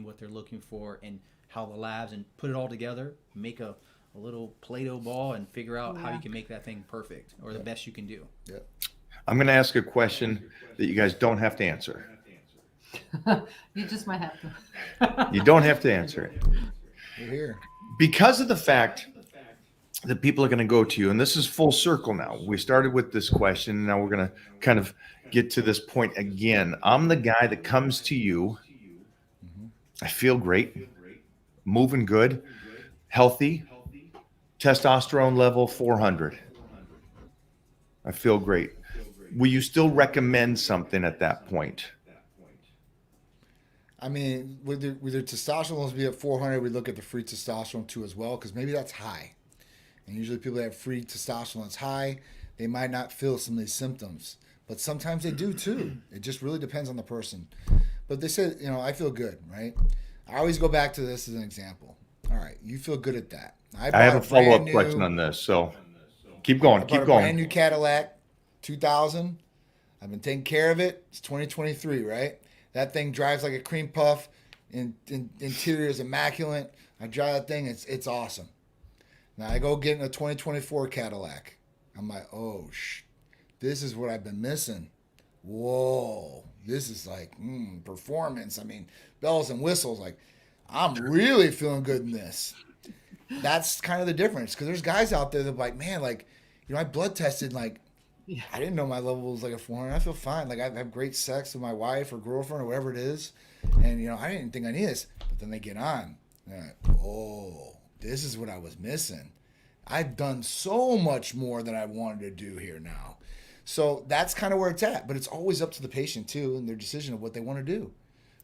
[SPEAKER 3] what they're looking for and how the labs, and put it all together, make a little Play-Doh ball and figure out how you can make that thing perfect or the best you can do.
[SPEAKER 2] Yep.
[SPEAKER 4] I'm going to ask a question that you guys don't have to answer.
[SPEAKER 1] You just might have to.
[SPEAKER 4] You don't have to answer it.
[SPEAKER 2] We're here.
[SPEAKER 4] Because of the fact that people are going to go to you, and this is full circle now. We started with this question, and now we're going to kind of get to this point again. I'm the guy that comes to you. I feel great, moving good, healthy, testosterone level 400. I feel great. Will you still recommend something at that point?
[SPEAKER 2] I mean, with your testosterone levels be at 400, we look at the free testosterone too as well, because maybe that's high. And usually people that have free testosterone that's high, they might not feel some of these symptoms. But sometimes they do too. It just really depends on the person. But they said, I feel good, right? I always go back to this as an example. All right, you feel good at that.
[SPEAKER 4] I have a follow-up question on this, so keep going.
[SPEAKER 2] Keep going. Brand new Cadillac, 2000. I've been taking care of it. It's 2023, right? That thing drives like a cream puff. Interior is immaculate. I drive that thing. It's awesome. Now I go get in a 2024 Cadillac. I'm like, oh, this is what I've been missing. Whoa, this is like performance. I mean, bells and whistles. Like, I'm really feeling good in this. That's kind of the difference, because there's guys out there that are like, man, like, I blood tested, like,
[SPEAKER 1] Yeah.
[SPEAKER 2] I didn't know my level was like a 400. I feel fine. Like, I have great sex with my wife or girlfriend or whatever it is. And, I didn't think I need this. But then they get on. They're like, oh, this is what I was missing. I've done so much more than I wanted to do here now. So that's kind of where it's at. But it's always up to the patient, too, and their decision of what they want to do.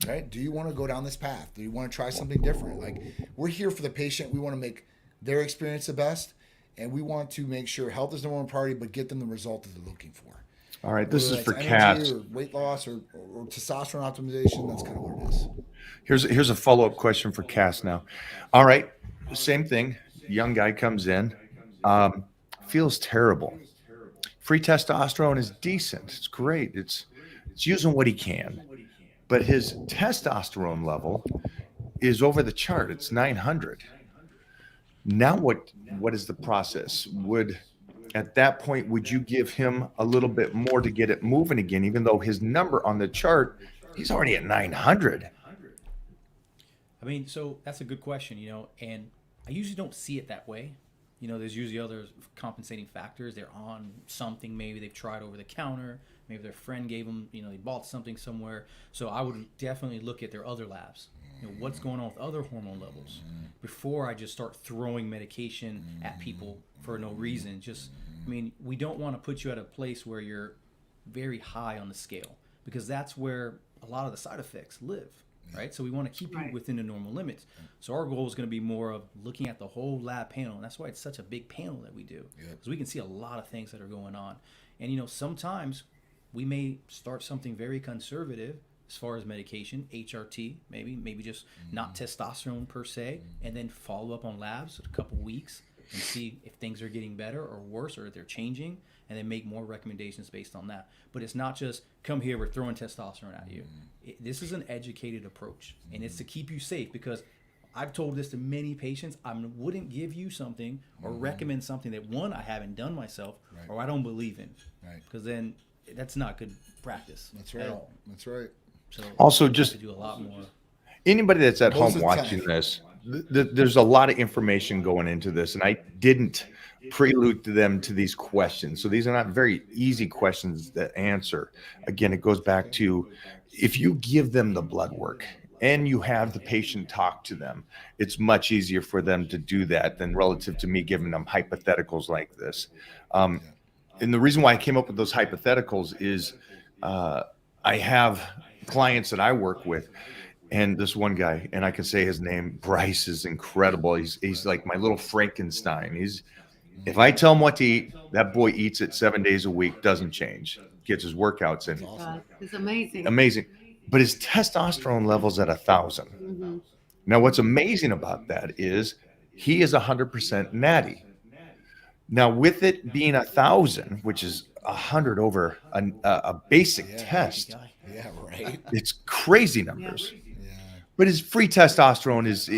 [SPEAKER 2] Right? Do you want to go down this path? Do you want to try something different? Like, we're here for the patient. We want to make their experience the best. And we want to make sure health is the number one priority, but get them the result that they're looking for.
[SPEAKER 4] All right, this
[SPEAKER 2] Whether
[SPEAKER 4] is for
[SPEAKER 2] that's
[SPEAKER 4] Cass.
[SPEAKER 2] energy or weight loss or testosterone optimization. That's kind of what it is.
[SPEAKER 4] Here's a follow-up question for Cass now. All right, same thing. Young guy comes in, feels terrible. Free testosterone is decent. It's great. It's using what he can, but his testosterone level is over the chart. It's 900. Now what is the process? At that point, would you give him a little bit more to get it moving again, even though his number on the chart, he's already at 900?
[SPEAKER 3] I mean, so that's a good question, and I usually don't see it that way. There's usually other compensating factors. They're on something, maybe they've tried over the counter, maybe their friend gave them, they bought something somewhere. So I would definitely look at their other labs. What's going on with other hormone levels before I just start throwing medication at people for no reason. We don't want to put you at a place where you're very high on the scale, because that's where a lot of the side effects live, right? So we want to keep you within the normal limits. So our goal is going to be more of looking at the whole lab panel, and that's why it's such a big panel that we do, because we can see a lot of things that are going on. And sometimes we may start something very conservative as far as medication, HRT, maybe just not testosterone per se, and then follow up on labs in a couple weeks and see if things are getting better or worse, or if they're changing, and then make more recommendations based on that. But it's not just come here, we're throwing testosterone at you. This is an educated approach, and it's to keep you safe, because I've told this to many patients. I wouldn't give you something or recommend something that, one, I haven't done myself, or I don't believe in, because then that's not good practice.
[SPEAKER 2] That's right.
[SPEAKER 3] At all.
[SPEAKER 2] That's right.
[SPEAKER 3] So
[SPEAKER 4] Also,
[SPEAKER 3] we have
[SPEAKER 4] just
[SPEAKER 3] to do a lot more.
[SPEAKER 4] anybody that's at
[SPEAKER 2] Most
[SPEAKER 4] home
[SPEAKER 2] of the time.
[SPEAKER 4] watching this, there's a lot of information going into this, and I didn't prelude to them to these questions. So these are not very easy questions to answer. Again, it goes back to, if you give them the blood work and you have the patient talk to them, it's much easier for them to do that than relative to me giving them hypotheticals like this. And the reason why I came up with those hypotheticals is I have clients that I work with, and this one guy, and I can say his name, Bryce, is incredible. He's like my little Frankenstein. If I tell him what to eat, that boy eats it 7 days a week, doesn't change, gets his workouts in.
[SPEAKER 1] It's amazing.
[SPEAKER 4] Amazing. But his testosterone level's at 1,000. Now, what's amazing about that is he is 100% natty. Now, with it being 1,000, which is 100 over a basic test,
[SPEAKER 2] Yeah, right.
[SPEAKER 4] it's crazy numbers. But his free testosterone is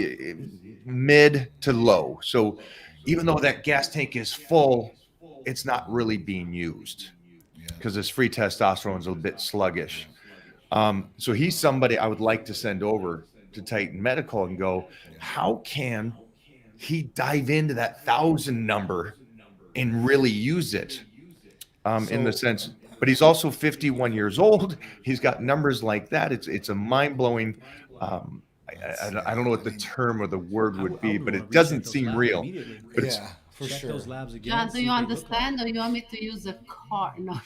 [SPEAKER 4] mid to low. So even though that gas tank is full, it's not really being used because his free testosterone is a bit sluggish. So he's somebody I would like to send over to Titan Medical and go, how can he dive into that 1,000 number and really use it in the sense, but he's also 51 years old. He's got numbers like that. It's a mind blowing. I don't know what the term or the word would be, but it doesn't seem real. But it's,
[SPEAKER 2] Yeah, for
[SPEAKER 3] Check
[SPEAKER 2] sure.
[SPEAKER 3] those labs again.
[SPEAKER 1] John, do
[SPEAKER 3] see
[SPEAKER 1] you
[SPEAKER 3] what they look like.
[SPEAKER 1] understand, or you want me to use a car? No.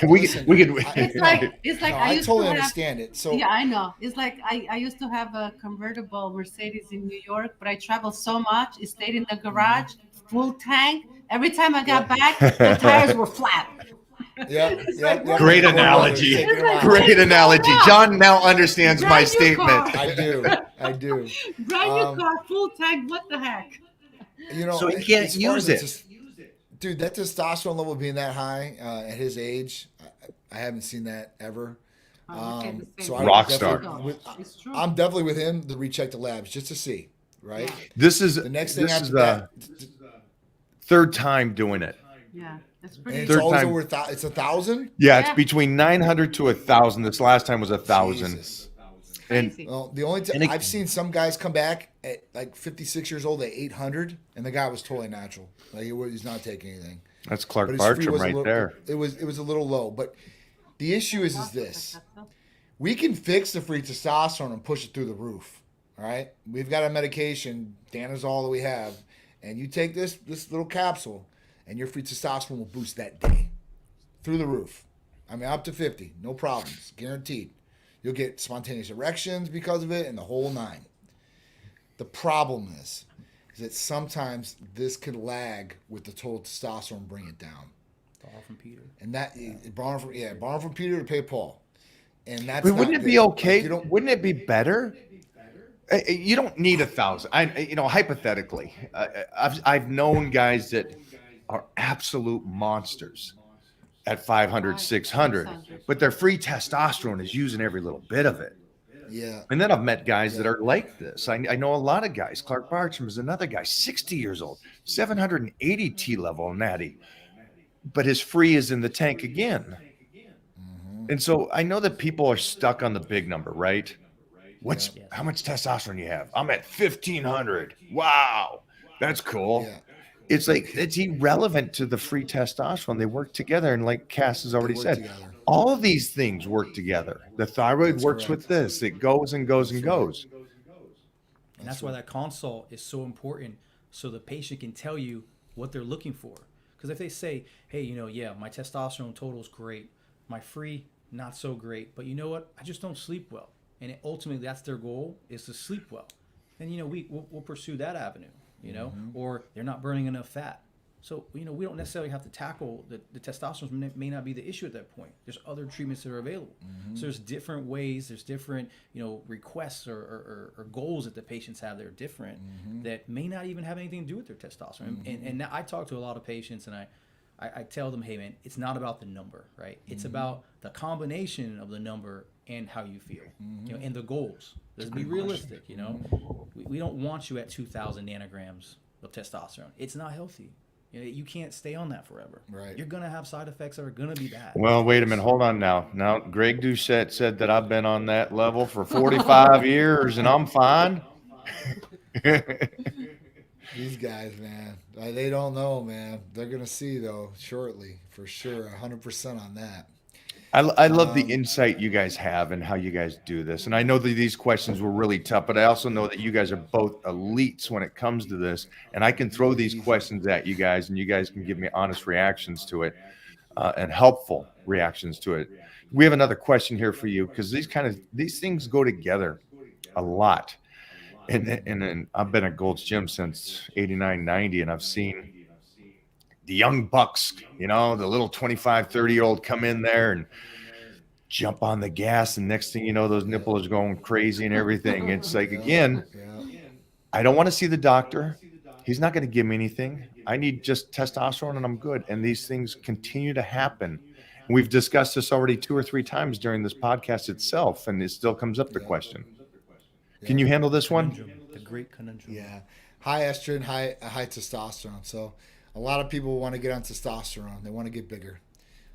[SPEAKER 4] we
[SPEAKER 2] Listen,
[SPEAKER 4] could.
[SPEAKER 1] It's like
[SPEAKER 2] No,
[SPEAKER 1] I
[SPEAKER 2] I
[SPEAKER 1] used
[SPEAKER 2] totally
[SPEAKER 1] to have.
[SPEAKER 2] understand it. So
[SPEAKER 1] Yeah, I know. It's like I used to have a convertible Mercedes in New York, but I traveled so much, it stayed in the garage, full tank. Every time I got back, the tires were flat.
[SPEAKER 2] yeah, yeah.
[SPEAKER 4] Great
[SPEAKER 2] Cold weather,
[SPEAKER 4] analogy.
[SPEAKER 2] take your miles.
[SPEAKER 4] Great analogy. John now understands my
[SPEAKER 1] Brand new
[SPEAKER 4] statement.
[SPEAKER 1] car.
[SPEAKER 2] I do. I do.
[SPEAKER 1] Brand new
[SPEAKER 2] Um,
[SPEAKER 1] car, full tank. What the heck?
[SPEAKER 2] You know,
[SPEAKER 4] So he can't
[SPEAKER 2] as far
[SPEAKER 4] use
[SPEAKER 2] as
[SPEAKER 4] it.
[SPEAKER 2] Dude, that testosterone level being that high at his age, I haven't seen that ever.
[SPEAKER 1] Okay, the same
[SPEAKER 2] So
[SPEAKER 1] thing.
[SPEAKER 4] Rock
[SPEAKER 2] definitely
[SPEAKER 4] star.
[SPEAKER 1] It's true.
[SPEAKER 2] I'm definitely with him to recheck the labs just to see, right?
[SPEAKER 1] Yeah.
[SPEAKER 4] This is
[SPEAKER 2] The next thing
[SPEAKER 4] this
[SPEAKER 2] after
[SPEAKER 4] is
[SPEAKER 2] that,
[SPEAKER 4] third time doing it.
[SPEAKER 1] Yeah, that's
[SPEAKER 2] and
[SPEAKER 1] pretty.
[SPEAKER 2] it's
[SPEAKER 4] Third
[SPEAKER 2] always
[SPEAKER 4] time.
[SPEAKER 2] over it's 1,000.
[SPEAKER 4] Yeah, it's
[SPEAKER 1] Yeah.
[SPEAKER 4] between 900 to 1,000. This last time was 1,000.
[SPEAKER 2] Jesus.
[SPEAKER 4] And
[SPEAKER 1] Crazy.
[SPEAKER 2] Well, the only
[SPEAKER 4] And it-
[SPEAKER 2] I've seen some guys come back at like 56 years old at 800, and the guy was totally natural. Like he's not taking anything.
[SPEAKER 4] that's Clark
[SPEAKER 2] But his free
[SPEAKER 4] Bartram
[SPEAKER 2] was a
[SPEAKER 4] right
[SPEAKER 2] little,
[SPEAKER 4] there.
[SPEAKER 2] It was a little low, but the issue is this: we can fix the free testosterone and push it through the roof. All right, we've got a medication, Danazol, that we have, and you take this little capsule, and your free testosterone will boost that day through the roof. I mean, up to 50, no problems, guaranteed. You'll get spontaneous erections because of it, and the whole nine. The problem is that sometimes this could lag with the total testosterone, and bring it down.
[SPEAKER 3] Borrow from Peter.
[SPEAKER 2] And that borrow from Peter to pay Paul, and that's.
[SPEAKER 4] But wouldn't
[SPEAKER 2] not
[SPEAKER 4] it be
[SPEAKER 2] good.
[SPEAKER 4] okay?
[SPEAKER 2] Like, you don't.
[SPEAKER 4] Wouldn't it be better? You don't need 1,000. Hypothetically, I've known guys that are absolute monsters at 500, 600, but their free testosterone is using every little bit of it.
[SPEAKER 2] Yeah,
[SPEAKER 4] And then I've met guys that are like this. I know a lot of guys. Clark Bartram is another guy, 60 years old, 780 T level natty, but his free is in the tank again. And so I know that people are stuck on the big number, right? How much testosterone you have? I'm at 1,500. Wow, that's cool.
[SPEAKER 2] Yeah.
[SPEAKER 4] It's like it's irrelevant to the free testosterone. They work together, and like Cass has already
[SPEAKER 2] work
[SPEAKER 4] said,
[SPEAKER 2] together.
[SPEAKER 4] all of these things work together. The thyroid
[SPEAKER 2] That's
[SPEAKER 4] works
[SPEAKER 2] correct.
[SPEAKER 4] with this. It goes and goes and goes.
[SPEAKER 3] And that's why that consult is so important, so the patient can tell you what they're looking for. Because if they say, hey, yeah, my testosterone total is great, my free not so great, but you know what, I just don't sleep well, and ultimately that's their goal, is to sleep well, then we'll pursue that avenue, or they're not burning enough fat. So we don't necessarily have to tackle the testosterone may not be the issue at that point. There's other treatments that are available. So there's different ways, there's different requests or goals that the patients have that are different, that may not even have anything to do with their testosterone. And now I talk to a lot of patients, and I tell them, hey man, it's not about the number, right? It's about the combination of the number and how you feel, and the goals. Let's be realistic. We don't want you at 2,000 nanograms of testosterone. It's not healthy. You can't stay on that forever.
[SPEAKER 2] Right.
[SPEAKER 3] You're gonna have side effects that are gonna be bad.
[SPEAKER 4] Well, wait a minute. Hold on now. Now, Greg Doucette said that I've been on that level for 45 years and I'm fine.
[SPEAKER 2] These guys, man, they don't know, man. They're gonna see though shortly, for sure, 100% on that.
[SPEAKER 4] I love the insight you guys have and how you guys do this. And I know that these questions were really tough, but I also know that you guys are both elites when it comes to this. And I can throw these questions at you guys, and you guys can give me honest reactions to it, and helpful reactions to it. We have another question here for you, because these things go together a lot. And I've been at Gold's Gym since 89, 90, and I've seen the young bucks, the little 25, 30-year-old come in there and jump on the gas, and next thing you know, those nipples are going crazy and everything. It's like, again, I don't want to see the doctor. He's not going to give me anything. I need just testosterone and I'm good. And these things continue to happen. We've discussed this already 2 or 3 times during this podcast itself, and it still comes up the question. Can you handle this one?
[SPEAKER 3] The great conundrum.
[SPEAKER 2] Yeah, high estrogen, high testosterone. So a lot of people want to get on testosterone. They want to get bigger.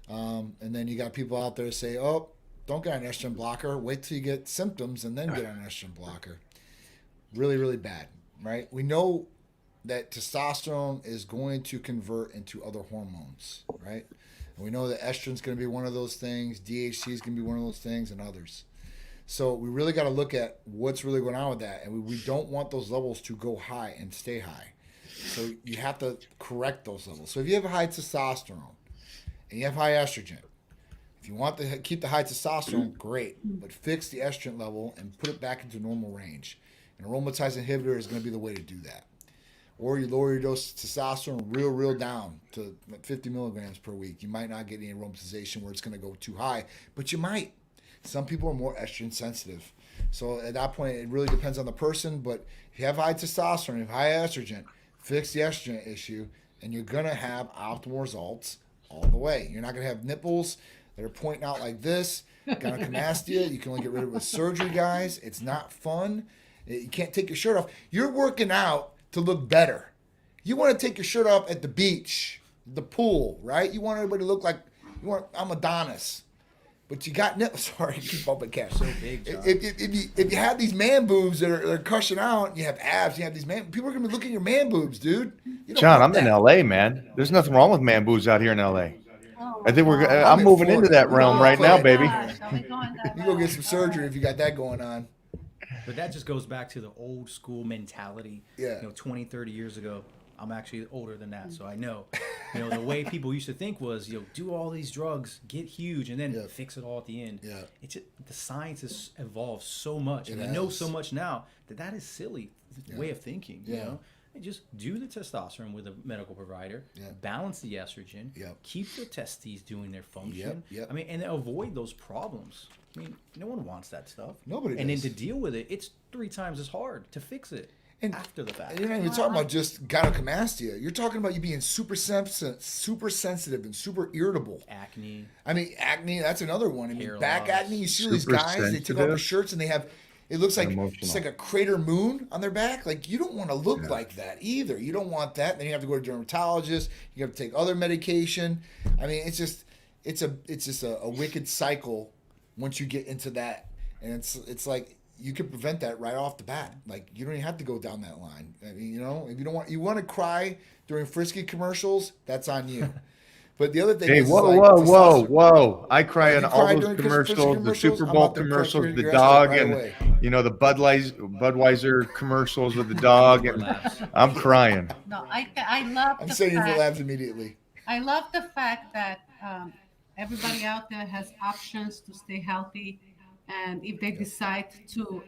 [SPEAKER 2] And then you got people out there say, oh, don't get on an estrogen blocker. Wait till you get symptoms and then get on an estrogen blocker. Really, really bad, right? We know that testosterone is going to convert into other hormones, right? And we know that estrogen's going to be one of those things, DHT is going to be one of those things, and others. So we really got to look at what's really going on with that. And we don't want those levels to go high and stay high. So you have to correct those levels. So if you have a high testosterone and you have high estrogen, if you want to keep the high testosterone, great. But fix the estrogen level and put it back into normal range. An aromatase inhibitor is going to be the way to do that. Or you lower your dose of testosterone real down to 50 milligrams per week. You might not get any aromatization where it's going to go too high, but you might. Some people are more estrogen sensitive. So at that point, it really depends on the person. But if you have high testosterone, if high estrogen, fix the estrogen issue, and you're going to have optimal results all the way. You're not going to have nipples that are pointing out like this. Gynecomastia, you can only get rid of it with surgery, guys. It's not fun. You can't take your shirt off. You're working out to look better. You want to take your shirt off at the beach, the pool, right? You want everybody to look like I'm Adonis. But you got nipples. Sorry, keep bumping cash. So
[SPEAKER 3] big, John.
[SPEAKER 2] if you have these man boobs that are crushing out, you have abs, you have these man. People are gonna be looking at your man boobs, dude. You don't
[SPEAKER 4] John,
[SPEAKER 2] want
[SPEAKER 4] I'm in
[SPEAKER 2] that.
[SPEAKER 4] LA, man. There's nothing wrong with man boobs out here in LA.
[SPEAKER 1] Oh,
[SPEAKER 4] I think
[SPEAKER 1] God.
[SPEAKER 4] I'm
[SPEAKER 2] in
[SPEAKER 4] moving into
[SPEAKER 2] Florida.
[SPEAKER 4] that realm
[SPEAKER 2] Oh,
[SPEAKER 4] right now,
[SPEAKER 2] Florida.
[SPEAKER 4] baby.
[SPEAKER 1] Gosh, are we going that
[SPEAKER 2] You go
[SPEAKER 1] route?
[SPEAKER 2] get some surgery if you got that going on.
[SPEAKER 3] But that just goes back to the old school mentality.
[SPEAKER 2] Yeah.
[SPEAKER 3] 20, 30 years ago. I'm actually older than that, so I know. The way people used to think was, do all these drugs, get huge, and then
[SPEAKER 2] Yeah.
[SPEAKER 3] fix it all at the end.
[SPEAKER 2] Yeah.
[SPEAKER 3] It's just, the science has evolved so much, and
[SPEAKER 2] It
[SPEAKER 3] I know
[SPEAKER 2] has.
[SPEAKER 3] so much now that is silly way of thinking.
[SPEAKER 2] Yeah.
[SPEAKER 3] And just do the testosterone with a medical provider,
[SPEAKER 2] Yeah.
[SPEAKER 3] balance the estrogen,
[SPEAKER 2] Yep.
[SPEAKER 3] keep the testes doing their function.
[SPEAKER 2] Yep.
[SPEAKER 3] I mean, and avoid those problems. I mean, no one wants that stuff.
[SPEAKER 2] Nobody
[SPEAKER 3] And
[SPEAKER 2] does.
[SPEAKER 3] then to deal with it, it's 3 times as hard to fix it
[SPEAKER 2] And-
[SPEAKER 3] after the fact.
[SPEAKER 2] And you're not even talking about just gynecomastia. You're talking about you being super sensitive and super irritable.
[SPEAKER 3] Acne.
[SPEAKER 2] I mean, acne, that's another one. I mean,
[SPEAKER 3] Hair
[SPEAKER 2] back
[SPEAKER 3] loss.
[SPEAKER 2] acne, you see these
[SPEAKER 4] Super
[SPEAKER 2] guys, they take off their
[SPEAKER 4] sensitive.
[SPEAKER 2] shirts and they have, it looks like
[SPEAKER 4] Emotional.
[SPEAKER 2] it's like a crater moon on their back. Like, you don't want to look like that either. You don't want that. Then you have to go to a dermatologist. You have to take other medication. I mean, it's just a wicked cycle once you get into that. And it's like, you can prevent that right off the bat. Like, you don't even have to go down that line. I mean, if you want to cry during Frisky commercials, that's on you. But the other thing
[SPEAKER 4] Hey,
[SPEAKER 2] is,
[SPEAKER 4] whoa,
[SPEAKER 2] like,
[SPEAKER 4] whoa! I cry
[SPEAKER 2] You
[SPEAKER 4] in all
[SPEAKER 2] cry
[SPEAKER 4] those
[SPEAKER 2] during
[SPEAKER 4] commercials, the
[SPEAKER 2] commercials?
[SPEAKER 4] Super
[SPEAKER 2] I'm
[SPEAKER 4] Bowl
[SPEAKER 2] out there
[SPEAKER 4] commercials,
[SPEAKER 2] cracking
[SPEAKER 4] the
[SPEAKER 2] your
[SPEAKER 4] dog,
[SPEAKER 2] ass right
[SPEAKER 4] and
[SPEAKER 2] away.
[SPEAKER 4] the Budweiser commercials with the dog, and
[SPEAKER 3] Labs.
[SPEAKER 4] I'm crying.
[SPEAKER 1] No, I love
[SPEAKER 2] I'm
[SPEAKER 1] the
[SPEAKER 2] sending you for
[SPEAKER 1] fact.
[SPEAKER 2] labs immediately.
[SPEAKER 1] I love the fact that everybody out there has options to stay healthy, and if they decide to,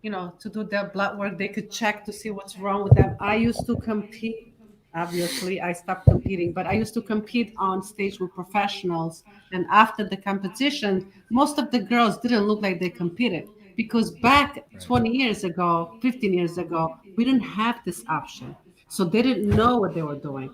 [SPEAKER 1] to do their blood work, they could check to see what's wrong with them. I used to compete. Obviously, I stopped competing, but I used to compete on stage with professionals. And after the competition, most of the girls didn't look like they competed because back 20 years ago, 15 years ago, we didn't have this option. So they didn't know what they were doing.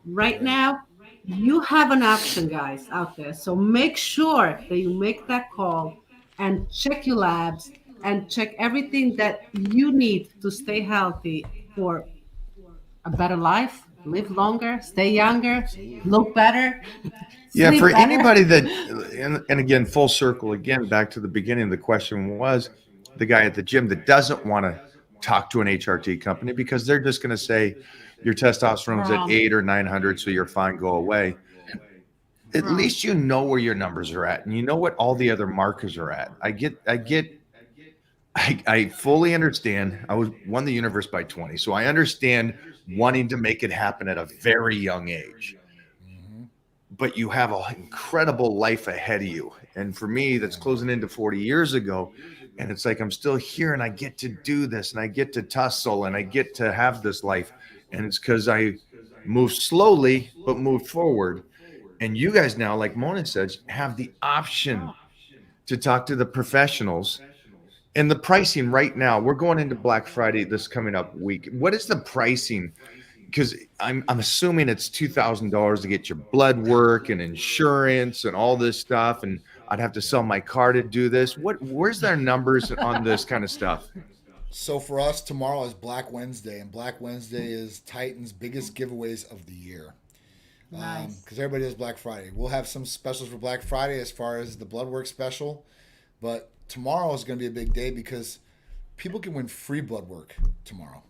[SPEAKER 1] Right now, you have an option, guys, out there. So make sure that you make that call and check your labs and check everything that you need to stay healthy for a better life, live longer, stay younger, look better.
[SPEAKER 4] Yeah,
[SPEAKER 1] sleep
[SPEAKER 4] for
[SPEAKER 1] better.
[SPEAKER 4] anybody that, and again, full circle again, back to the beginning, the question was the guy at the gym that doesn't want to talk to an HRT company because they're just going to say your testosterone's at
[SPEAKER 1] Wrong.
[SPEAKER 4] 800 or 900, so you're fine, go away. At
[SPEAKER 1] Wrong.
[SPEAKER 4] least you know where your numbers are at and you know what all the other markers are at. I fully understand. I won the universe by 20. So I understand wanting to make it happen at a very young age. But you have an incredible life ahead of you. And for me, that's closing into 40 years ago. And it's like I'm still here and I get to do this and I get to tussle and I get to have this life. And it's because I moved slowly, but moved forward. And you guys now, like Mona said, have the option to talk to the professionals. And the pricing right now, we're going into Black Friday this coming up week. What is the pricing? Because I'm assuming it's $2,000 to get your blood work and insurance and all this stuff. And I'd have to sell my car to do this. Where's their numbers on this kind of stuff?
[SPEAKER 2] So for us, tomorrow is Black Wednesday, and Black Wednesday is Titan's biggest giveaways of the year.
[SPEAKER 1] Nice.
[SPEAKER 2] Because everybody does Black Friday. We'll have some specials for Black Friday as far as the blood work special, but tomorrow is going to be a big day because people can win free blood work tomorrow.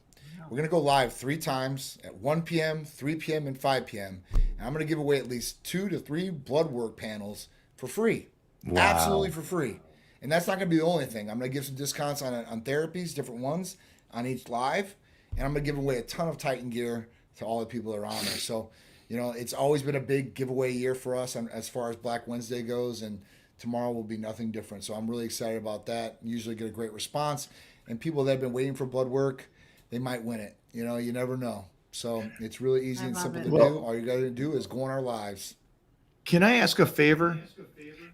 [SPEAKER 2] We're going to go live 3 times at 1 p.m., 3 p.m., and 5 p.m. And I'm going to give away at least 2 to 3 blood work panels for free.
[SPEAKER 4] Wow.
[SPEAKER 2] Absolutely for free. And that's not going to be the only thing. I'm going to give some discounts on therapies, different ones on each live. And I'm going to give away a ton of Titan gear to all the people that are on there. So, it's always been a big giveaway year for us as far as Black Wednesday goes. And tomorrow will be nothing different. So I'm really excited about that. Usually get a great response. And people that have been waiting for blood work, they might win it. You never know. So it's really easy and simple to do. All you got to do is go on our lives.
[SPEAKER 4] Can I ask a favor?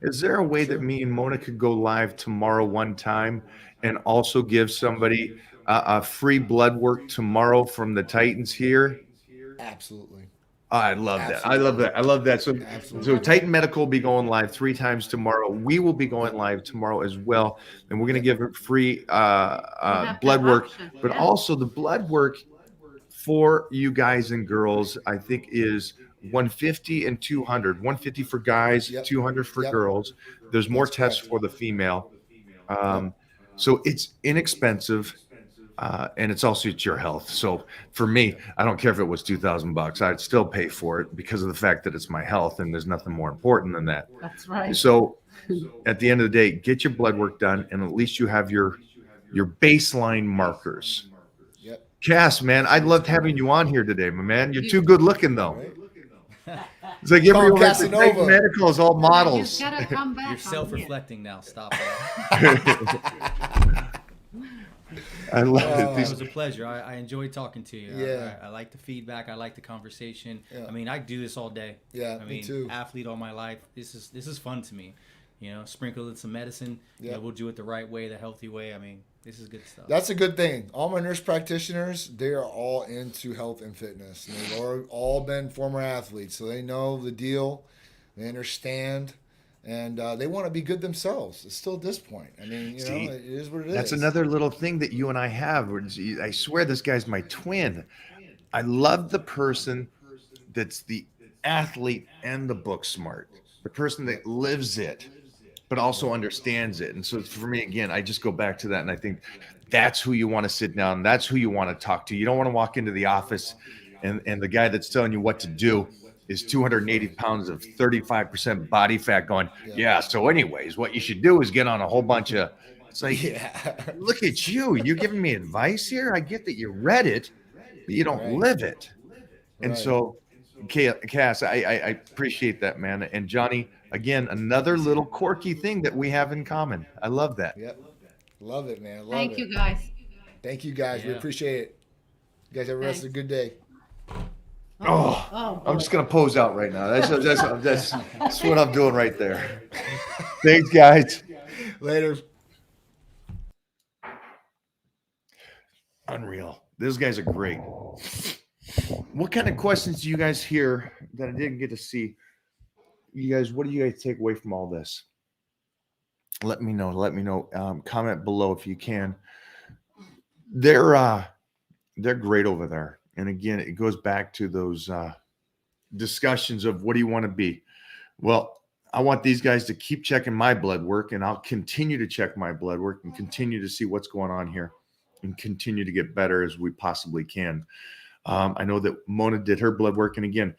[SPEAKER 4] Is there a way that me and Mona could go live tomorrow one time and also give somebody a free blood work tomorrow from the Titans here?
[SPEAKER 2] Absolutely.
[SPEAKER 4] I love that. I love that. I love that. So Titan Medical will be going live 3 times tomorrow. We will be going live tomorrow as well. And we're going to give it free blood work, but also the blood work for you guys and girls, I think is 150 and 200. 150 for guys, 200 for girls. There's more tests for the female. So it's inexpensive. And it's also at your health. So for me, I don't care if it was $2,000. I'd still pay for it because of the fact that it's my health, and there's nothing more important than that.
[SPEAKER 1] That's right.
[SPEAKER 4] So at the end of the day, get your blood work done, and at least you have your baseline markers.
[SPEAKER 2] Yep.
[SPEAKER 4] Cass, man, I loved having you on here today, my man. You're too good looking though. It's like everyone at Titan Medical is all models.
[SPEAKER 1] You gotta come back.
[SPEAKER 3] You're self-reflecting now. Stop that.
[SPEAKER 4] I love
[SPEAKER 3] It
[SPEAKER 4] it.
[SPEAKER 3] was a pleasure. I enjoyed talking to you.
[SPEAKER 2] Yeah.
[SPEAKER 3] I like the feedback. I like the conversation.
[SPEAKER 2] Yeah.
[SPEAKER 3] I mean, I do this all day.
[SPEAKER 2] Yeah,
[SPEAKER 3] I
[SPEAKER 2] me
[SPEAKER 3] mean,
[SPEAKER 2] too.
[SPEAKER 3] athlete all my life. This is fun to me. Sprinkle in some medicine.
[SPEAKER 2] Yeah.
[SPEAKER 3] We'll do it the right way, the healthy way. I mean, this is good stuff.
[SPEAKER 2] That's a good thing. All my nurse practitioners, they are all into health and fitness. And they've all been former athletes, so they know the deal. They understand. And they want to be good themselves. It's still at this point. I mean,
[SPEAKER 4] See,
[SPEAKER 2] it is what it is.
[SPEAKER 4] That's another little thing that you and I have. I swear this guy's my twin. I love the person that's the athlete and the book smart, the person that lives it, but also understands it. And so for me, again, I just go back to that. And I think that's who you want to sit down. That's who you want to talk to. You don't want to walk into the office and the guy that's telling you what to do is 280 pounds of 35% body fat going, yeah, so anyways, what you should do is get on a whole bunch of, it's like, look at you. You're giving me advice here? I get that you read it, but you don't live it. And so, Cass, I appreciate that, man. And Johnny, again, another little quirky thing that we have in common. I love that.
[SPEAKER 2] Yep. Love it, man. Love
[SPEAKER 1] Thank
[SPEAKER 2] it.
[SPEAKER 1] you, guys.
[SPEAKER 2] Thank you, guys. We
[SPEAKER 3] Yeah.
[SPEAKER 2] appreciate it. You guys have a rest of a good day.
[SPEAKER 4] Oh, I'm just gonna pose out right now. That's what I'm doing right there. Thanks, guys.
[SPEAKER 2] Later.
[SPEAKER 4] Unreal. Those guys are great. What kind of questions do you guys hear that I didn't get to see? You guys, what do you guys take away from all this? Let me know. Comment below if you can. They're great over there. And again, it goes back to those discussions of what do you want to be? Well, I want these guys to keep checking my blood work, and I'll continue to check my blood work and continue to see what's going on here and continue to get better as we possibly can. I know that Mona did her blood work. And again,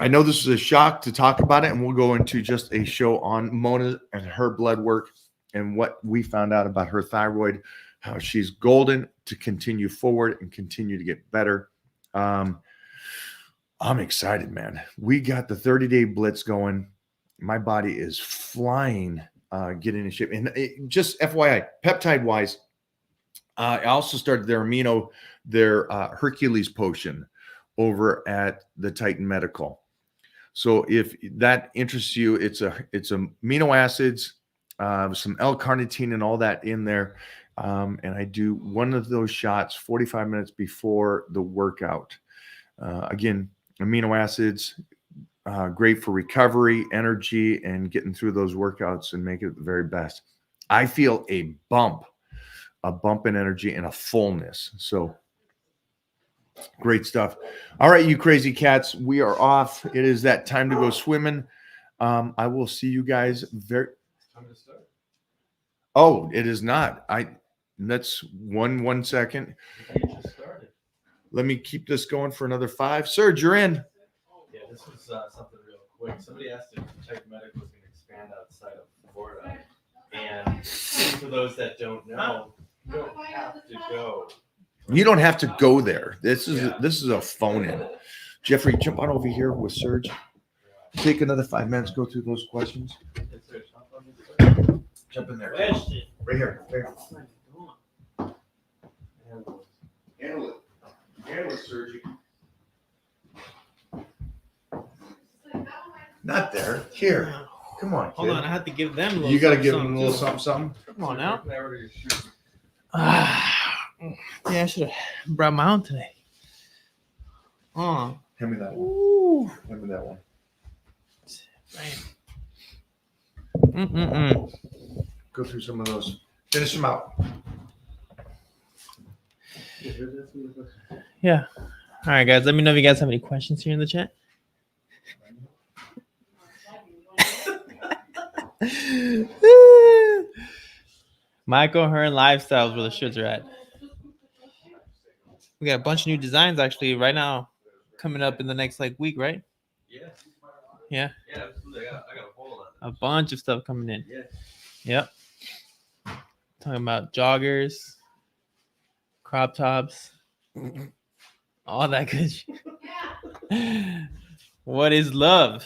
[SPEAKER 4] I know this is a shock to talk about it, and we'll go into just a show on Mona and her blood work and what we found out about her thyroid, how she's golden to continue forward and continue to get better. I'm excited, man. We got the 30-day blitz going. My body is flying, getting in shape. And just FYI, peptide wise, I also started their Hercules potion over at the Titan Medical. So if that interests you, it's amino acids, some L-carnitine and all that in there. And I do one of those shots 45 minutes before the workout. Again, amino acids, great for recovery, energy, and getting through those workouts and make it the very best. I feel a bump in energy and a fullness. So great stuff. All right, you crazy cats, we are off. It is that time to go swimming. I will see you guys very. Oh, it is not. That's one second. Let me keep this going for another 5. Serge, you're in.
[SPEAKER 5] This was something real quick. Somebody asked if Type Medical was going to expand outside of Florida. And for those that don't know, you don't have to go.
[SPEAKER 4] You don't have to go there. This is a phone in. Jeffrey, jump on over here with Serge. Take another 5 minutes, go through those questions. Jump in there.
[SPEAKER 5] Question.
[SPEAKER 4] Right here. Handle it, Serge. Not there. Here. Come on, kid.
[SPEAKER 6] Hold on, I have to give them.
[SPEAKER 4] You got to give them a little something.
[SPEAKER 6] Come on now.
[SPEAKER 5] Can I order your shoes?
[SPEAKER 6] Yeah, I should have brought my own today. Oh,
[SPEAKER 4] Hand me that one.
[SPEAKER 6] ooh,
[SPEAKER 4] Hand me that one.
[SPEAKER 6] man.
[SPEAKER 4] Go through some of those. Finish them out.
[SPEAKER 6] Yeah. All right, guys. Let me know if you guys have any questions here in the chat. Michael Hearn Lifestyles, where the shirts are at. We got a bunch of new designs actually right now coming up in the next week, right?
[SPEAKER 5] Yeah.
[SPEAKER 6] Yeah.
[SPEAKER 5] Yeah, absolutely. I got a hold on
[SPEAKER 6] A bunch of stuff coming in.
[SPEAKER 5] it.
[SPEAKER 6] Yep. Talking about joggers, crop tops, all that good shit. What is love?